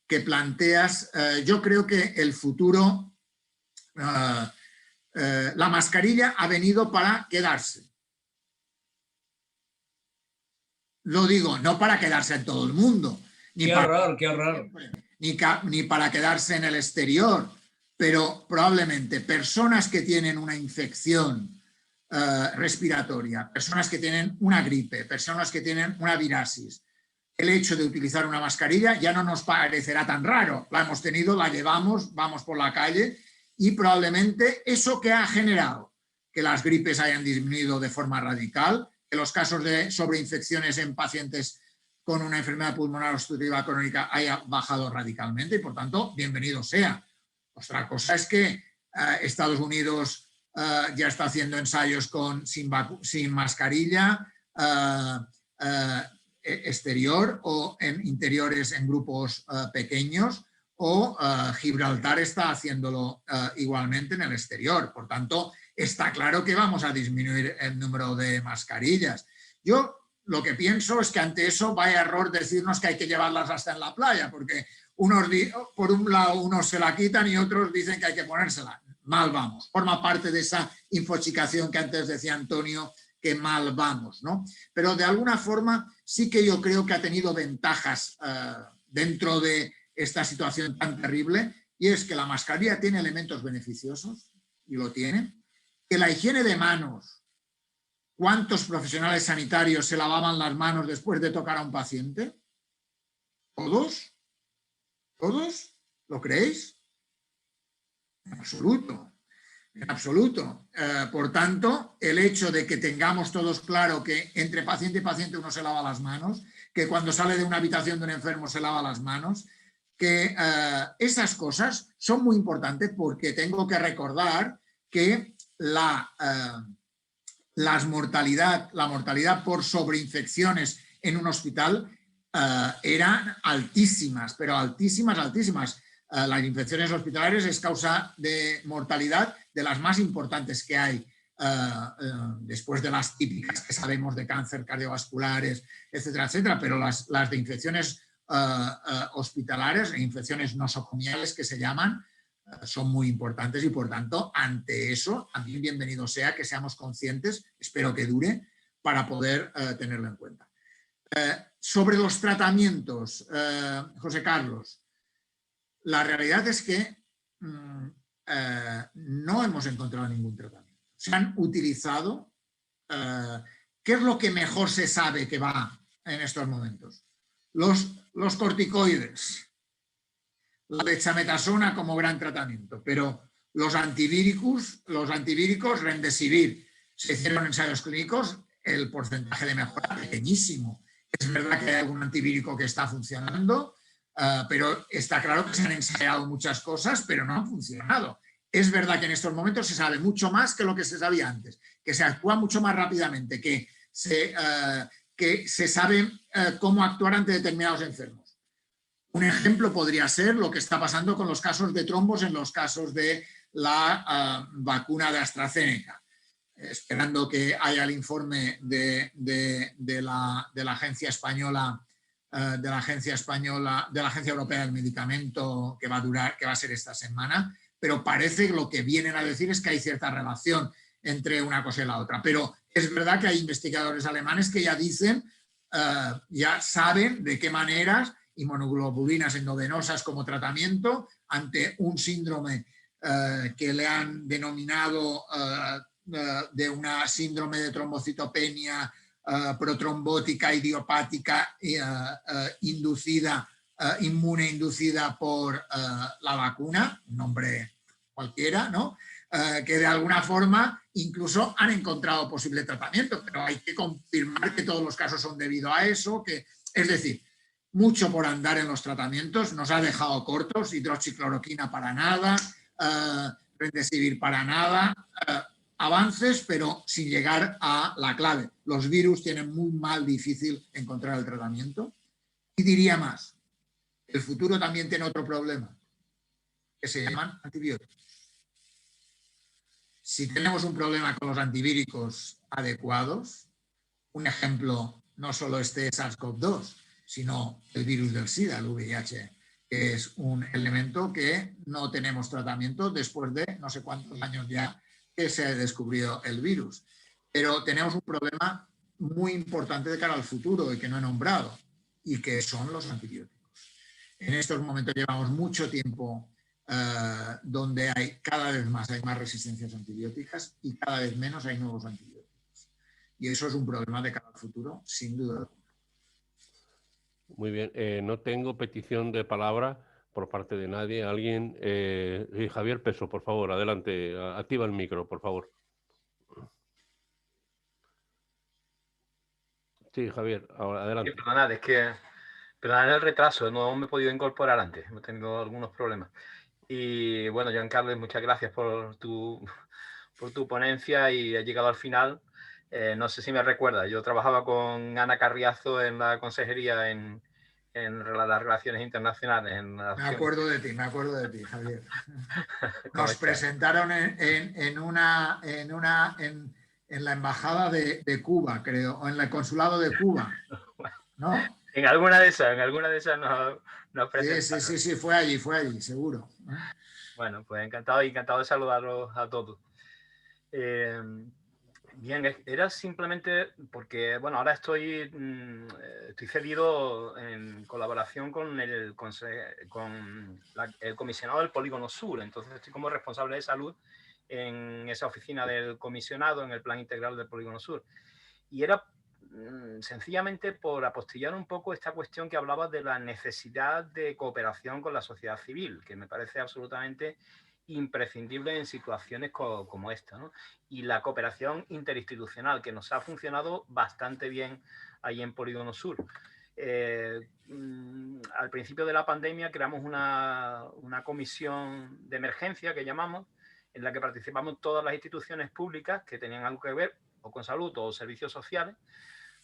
que planteas, yo creo que el futuro, la mascarilla ha venido para quedarse. Lo digo, no para quedarse en todo el mundo. Qué horror, qué horror. Ni para quedarse en el exterior, pero probablemente personas que tienen una infección respiratoria, personas que tienen una gripe, personas que tienen una virasis, el hecho de utilizar una mascarilla ya no nos parecerá tan raro. La hemos tenido, la llevamos, vamos por la calle y probablemente eso que ha generado que las gripes hayan disminuido de forma radical, que los casos de sobreinfecciones en pacientes con una enfermedad pulmonar obstructiva crónica haya bajado radicalmente y, por tanto, bienvenido sea. Otra cosa es que Estados Unidos ya está haciendo ensayos sin mascarilla exterior o en interiores en grupos pequeños, o Gibraltar está haciéndolo igualmente en el exterior. Por tanto, está claro que vamos a disminuir el número de mascarillas. Yo lo que pienso es que ante eso vaya error decirnos que hay que llevarlas hasta en la playa, porque por un lado unos se la quitan y otros dicen que hay que ponérsela. Mal vamos. Forma parte de esa infoxicación que antes decía Antonio, que mal vamos, ¿no? Pero de alguna forma sí que yo creo que ha tenido ventajas dentro de esta situación tan terrible, y es que la mascarilla tiene elementos beneficiosos, y lo tiene, que la higiene de manos. ¿Cuántos profesionales sanitarios se lavaban las manos después de tocar a un paciente? ¿Todos? ¿Todos? ¿Lo creéis? En absoluto. En absoluto. Por tanto, el hecho de que tengamos todos claro que entre paciente y paciente uno se lava las manos, que cuando sale de una habitación de un enfermo se lava las manos, que esas cosas son muy importantes, porque tengo que recordar que la mortalidad por sobreinfecciones en un hospital eran altísimas, pero altísimas, altísimas. Las infecciones hospitalarias es causa de mortalidad de las más importantes que hay, después de las típicas que sabemos de cáncer, cardiovasculares, etcétera, etcétera, pero las de infecciones hospitalarias, infecciones nosocomiales que se llaman, son muy importantes, y por tanto, ante eso, también bienvenido sea que seamos conscientes, espero que dure, para poder tenerlo en cuenta. Sobre los tratamientos, José Carlos, la realidad es que no hemos encontrado ningún tratamiento. Se han utilizado, ¿qué es lo que mejor se sabe que va en estos momentos? Los corticoides, la dexametasona como gran tratamiento, pero los antivíricos, remdesivir, se hicieron ensayos clínicos, el porcentaje de mejora es pequeñísimo. Es verdad que hay algún antivírico que está funcionando, pero está claro que se han ensayado muchas cosas, pero no han funcionado. Es verdad que en estos momentos se sabe mucho más que lo que se sabía antes, que se actúa mucho más rápidamente, que se sabe cómo actuar ante determinados enfermos. Un ejemplo podría ser lo que está pasando con los casos de trombos en los casos de la vacuna de AstraZeneca. Esperando que haya el informe de la Agencia Española, de la Agencia Europea del Medicamento, que va a ser esta semana, pero parece que lo que vienen a decir es que hay cierta relación entre una cosa y la otra. Pero es verdad que hay investigadores alemanes que ya dicen, ya saben de qué maneras inmunoglobulinas endovenosas como tratamiento ante un síndrome que le han denominado de una síndrome de trombocitopenia protrombótica idiopática inmune inducida por la vacuna, un nombre cualquiera, ¿no? Que de alguna forma incluso han encontrado posible tratamiento, pero hay que confirmar que todos los casos son debido a eso, es decir, mucho por andar en los tratamientos, nos ha dejado cortos, hidroxicloroquina para nada, remdesivir para nada, avances, pero sin llegar a la clave. Los virus tienen muy difícil encontrar el tratamiento. Y diría más, el futuro también tiene otro problema, que se llaman antibióticos. Si tenemos un problema con los antivíricos adecuados, un ejemplo, no solo este SARS-CoV-2, sino el virus del SIDA, el VIH, que es un elemento que no tenemos tratamiento después de no sé cuántos años ya que se ha descubrido el virus. Pero tenemos un problema muy importante de cara al futuro y que no he nombrado, y que son los antibióticos. En estos momentos llevamos mucho tiempo donde cada vez más hay más resistencias antibióticas y cada vez menos hay nuevos antibióticos. Y eso es un problema de cara al futuro, sin duda. Muy bien, no tengo petición de palabra por parte de nadie. Alguien, Javier Peso, por favor, adelante, activa el micro, por favor. Sí, Javier, adelante. Sí, perdonad, perdonad el retraso, no me he podido incorporar antes, hemos tenido algunos problemas. Y bueno, Giancarlo, muchas gracias por tu ponencia y he llegado al final. No sé si me recuerdas, yo trabajaba con Ana Carriazo en la consejería en las relaciones internacionales. Me acuerdo de ti, Javier. Nos presentaron en la embajada de Cuba, creo, o en el consulado de Cuba, ¿no? En alguna de esas nos presentaron. Sí, fue allí, seguro. Bueno, pues encantado de saludarlos a todos. Bien, era simplemente porque, bueno, ahora estoy cedido en colaboración con el comisionado del Polígono Sur, entonces estoy como responsable de salud en esa oficina del comisionado en el Plan Integral del Polígono Sur. Y era sencillamente por apostillar un poco esta cuestión que hablaba de la necesidad de cooperación con la sociedad civil, que me parece absolutamente imprescindible en situaciones como esta, ¿no? Y la cooperación interinstitucional, que nos ha funcionado bastante bien ahí en Polígono Sur. Al principio de la pandemia creamos una comisión de emergencia que llamamos, en la que participamos todas las instituciones públicas que tenían algo que ver o con salud o servicios sociales.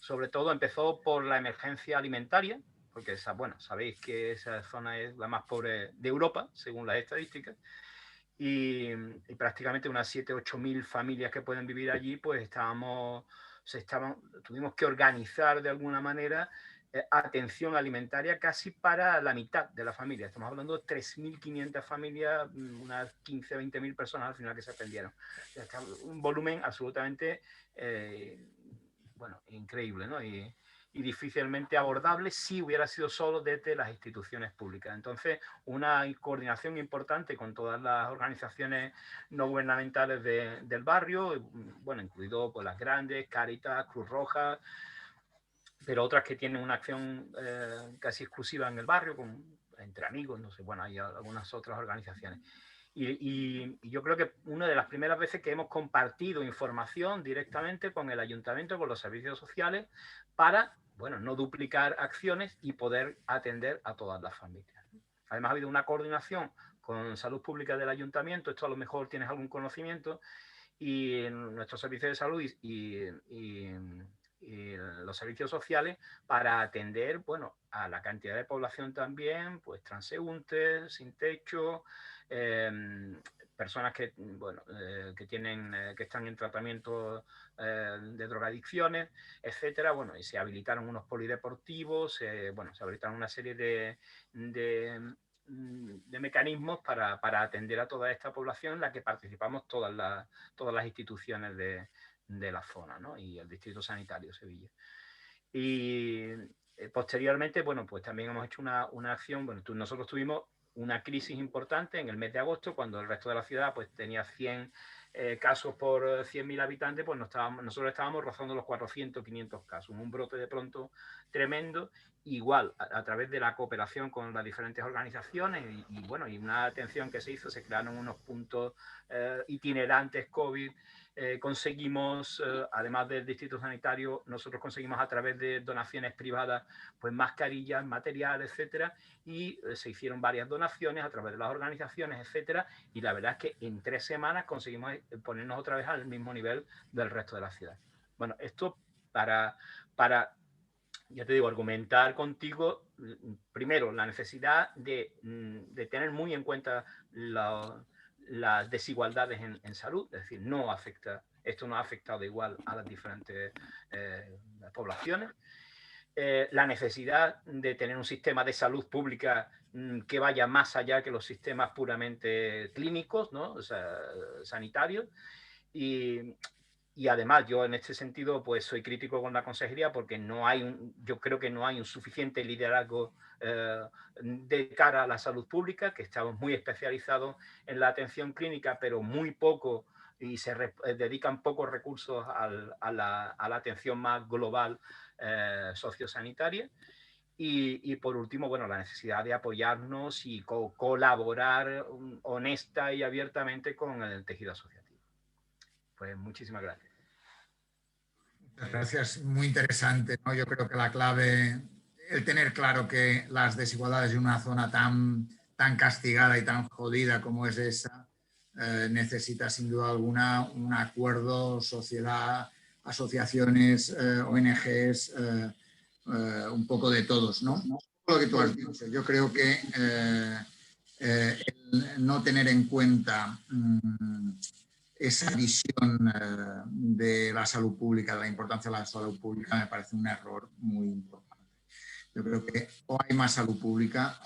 Sobre todo empezó por la emergencia alimentaria, porque sabéis que esa zona es la más pobre de Europa, según las estadísticas, y prácticamente unas 7.000 o 8.000 familias que pueden vivir allí, pues tuvimos que organizar de alguna manera atención alimentaria casi para la mitad de la familia. Estamos hablando de 3.500 familias, unas 15 o 20.000 personas al final que se atendieron. Un volumen absolutamente increíble, ¿no? Y difícilmente abordable si hubiera sido solo desde las instituciones públicas. Entonces, una coordinación importante con todas las organizaciones no gubernamentales del barrio, bueno, incluido pues, las grandes, Cáritas, Cruz Roja, pero otras que tienen una acción casi exclusiva en el barrio, entre amigos, no sé, bueno, hay algunas otras organizaciones. Y yo creo que una de las primeras veces que hemos compartido información directamente con el ayuntamiento, con los servicios sociales, para, bueno, no duplicar acciones y poder atender a todas las familias. Además ha habido una coordinación con salud pública del ayuntamiento, esto a lo mejor tienes algún conocimiento, y en nuestros servicios de salud y los servicios sociales para atender, bueno, a la cantidad de población también, pues transeúntes, sin techo, personas que, bueno, que están en tratamiento de drogadicciones, etcétera. Bueno, y se habilitaron unos polideportivos, se habilitaron una serie de mecanismos para atender a toda esta población en la que participamos todas las instituciones de la zona, ¿no? Y el Distrito Sanitario de Sevilla. Y posteriormente, bueno, pues también hemos hecho una acción, bueno, nosotros tuvimos una crisis importante en el mes de agosto, cuando el resto de la ciudad pues tenía 100 casos por 100.000 habitantes, pues nosotros estábamos rozando los 400, 500 casos, un brote de pronto tremendo, igual a través de la cooperación con las diferentes organizaciones bueno, y una atención que se hizo, se crearon unos puntos itinerantes COVID. Conseguimos, además del distrito sanitario, nosotros conseguimos a través de donaciones privadas, pues mascarillas, material, etcétera, y se hicieron varias donaciones a través de las organizaciones, etcétera, y la verdad es que en 3 semanas conseguimos ponernos otra vez al mismo nivel del resto de la ciudad. Bueno, esto para ya te digo, argumentar contigo, primero, la necesidad de tener muy en cuenta las desigualdades en salud, es decir, esto no ha afectado igual a las diferentes poblaciones. La necesidad de tener un sistema de salud pública que vaya más allá que los sistemas puramente clínicos, ¿no? O sea, sanitarios. Y además yo en este sentido pues soy crítico con la consejería porque yo creo que no hay un suficiente liderazgo de cara a la salud pública, que estamos muy especializados en la atención clínica, pero muy poco y se dedican pocos recursos a la atención más global sociosanitaria. Y por último, bueno, la necesidad de apoyarnos y colaborar honesta y abiertamente con el tejido asociativo. Pues muchísimas gracias. Muchas gracias, muy interesante, ¿no? Yo creo que la clave, el tener claro que las desigualdades en una zona tan castigada y tan jodida como es esa, necesita sin duda alguna un acuerdo, sociedad, asociaciones, ONGs, un poco de todos, ¿no? Lo que tú has dicho, yo creo que el no tener en cuenta esa visión de la salud pública, de la importancia de la salud pública, me parece un error muy importante. Yo creo que o hay más salud pública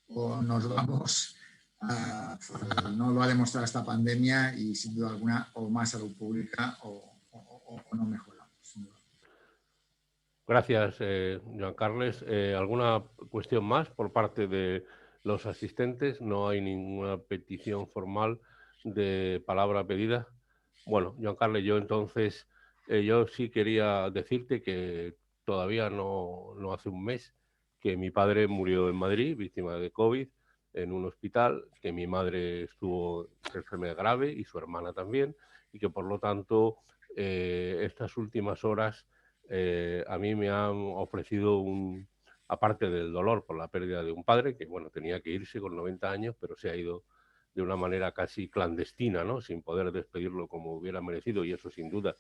o nos vamos a... No lo ha demostrado esta pandemia y sin duda alguna o más salud pública o no mejoramos. Gracias, Joan Carles. ¿Alguna cuestión más por parte de los asistentes? No hay ninguna petición formal de palabra pedida. Bueno, Joan Carles, yo entonces, yo sí quería decirte que todavía no hace un mes que mi padre murió en Madrid, víctima de COVID, en un hospital, que mi madre estuvo de enfermedad grave y su hermana también, y que por lo tanto estas últimas horas a mí me han ofrecido aparte del dolor por la pérdida de un padre, que bueno, tenía que irse con 90 años, pero se ha ido de una manera casi clandestina, ¿no? Sin poder despedirlo como hubiera merecido, y eso sin duda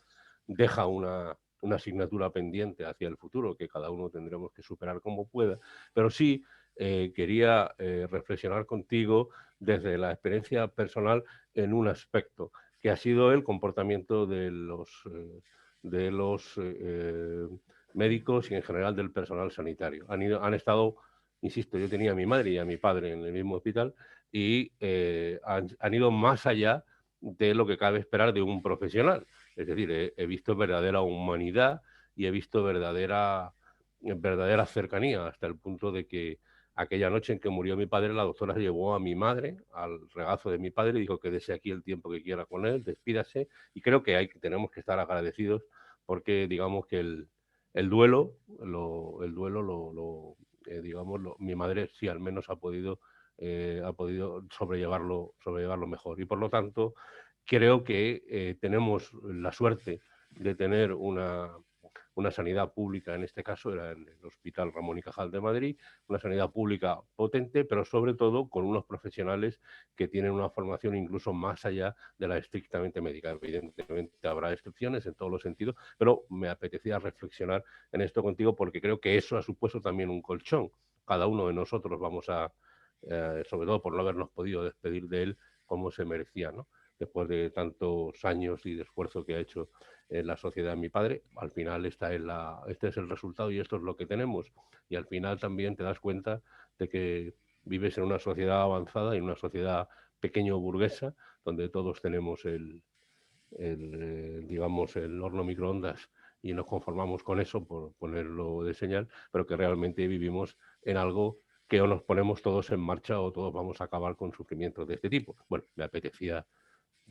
deja una asignatura pendiente hacia el futuro que cada uno tendremos que superar como pueda. Pero sí quería reflexionar contigo desde la experiencia personal en un aspecto, que ha sido el comportamiento de los médicos y en general del personal sanitario. Han estado, insisto, yo tenía a mi madre y a mi padre en el mismo hospital y han ido más allá de lo que cabe esperar de un profesional. Es decir, he visto verdadera humanidad y he visto verdadera cercanía, hasta el punto de que aquella noche en que murió mi padre, la doctora llevó a mi madre al regazo de mi padre y dijo que dese aquí el tiempo que quiera con él, despídase, y creo que tenemos que estar agradecidos porque digamos que el duelo, mi madre sí al menos ha podido sobrellevarlo mejor. Y por lo tanto, creo que tenemos la suerte de tener una sanidad pública, en este caso era en el Hospital Ramón y Cajal de Madrid, una sanidad pública potente, pero sobre todo con unos profesionales que tienen una formación incluso más allá de la estrictamente médica. Evidentemente habrá excepciones en todos los sentidos, pero me apetecía reflexionar en esto contigo porque creo que eso ha supuesto también un colchón. Cada uno de nosotros vamos a, sobre todo por no habernos podido despedir de él como se merecía, ¿no? Después de tantos años y de esfuerzo que ha hecho en la sociedad de mi padre, al final este es el resultado y esto es lo que tenemos. Y al final también te das cuenta de que vives en una sociedad avanzada y en una sociedad pequeño burguesa, donde todos tenemos digamos, el horno microondas y nos conformamos con eso, por ponerlo de señal, pero que realmente vivimos en algo que o nos ponemos todos en marcha o todos vamos a acabar con sufrimientos de este tipo. Bueno, me apetecía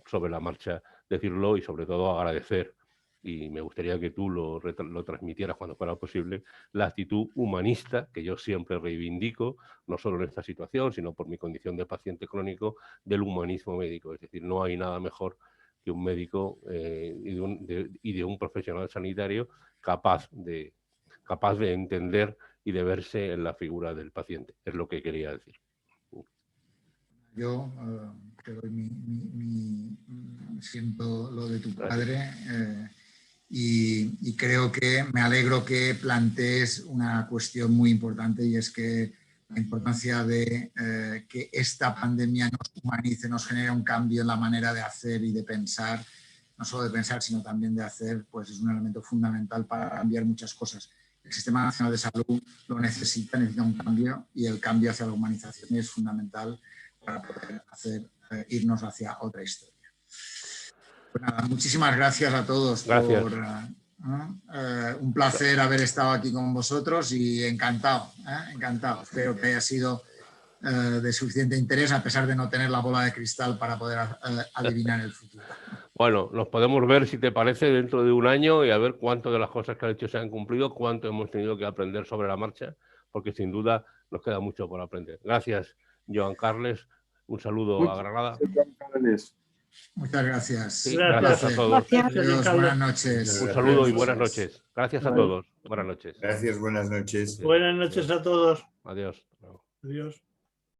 sobre la marcha decirlo y sobre todo agradecer y me gustaría que tú lo transmitieras cuando fuera posible, la actitud humanista que yo siempre reivindico, no solo en esta situación, sino por mi condición de paciente crónico, del humanismo médico. Es decir, no hay nada mejor que un médico y de un profesional sanitario capaz de entender y de verse en la figura del paciente. Es lo que quería decir. Yo te doy siento lo de tu padre y creo que me alegro que plantees una cuestión muy importante, y es que la importancia de que esta pandemia nos humanice, nos genere un cambio en la manera de hacer y de pensar, no solo de pensar, sino también de hacer, pues es un elemento fundamental para cambiar muchas cosas. El Sistema Nacional de Salud lo necesita un cambio, y el cambio hacia la humanización es fundamental para poder irnos hacia otra historia. Pues nada, muchísimas gracias a todos. Gracias. Un placer haber estado aquí con vosotros y encantado. Encantado. Espero que haya sido de suficiente interés, a pesar de no tener la bola de cristal para poder adivinar el futuro. Bueno, nos podemos ver, si te parece, dentro de un año y a ver cuánto de las cosas que has hecho se han cumplido, cuánto hemos tenido que aprender sobre la marcha, porque sin duda nos queda mucho por aprender. Gracias, Joan Carles. Un saludo a Granada. Muchas gracias. Sí, gracias a todos. Adiós, buenas noches. Un saludo y buenas noches. Gracias a todos. Buenas noches. Gracias, buenas noches. Buenas noches a todos. Adiós. Adiós.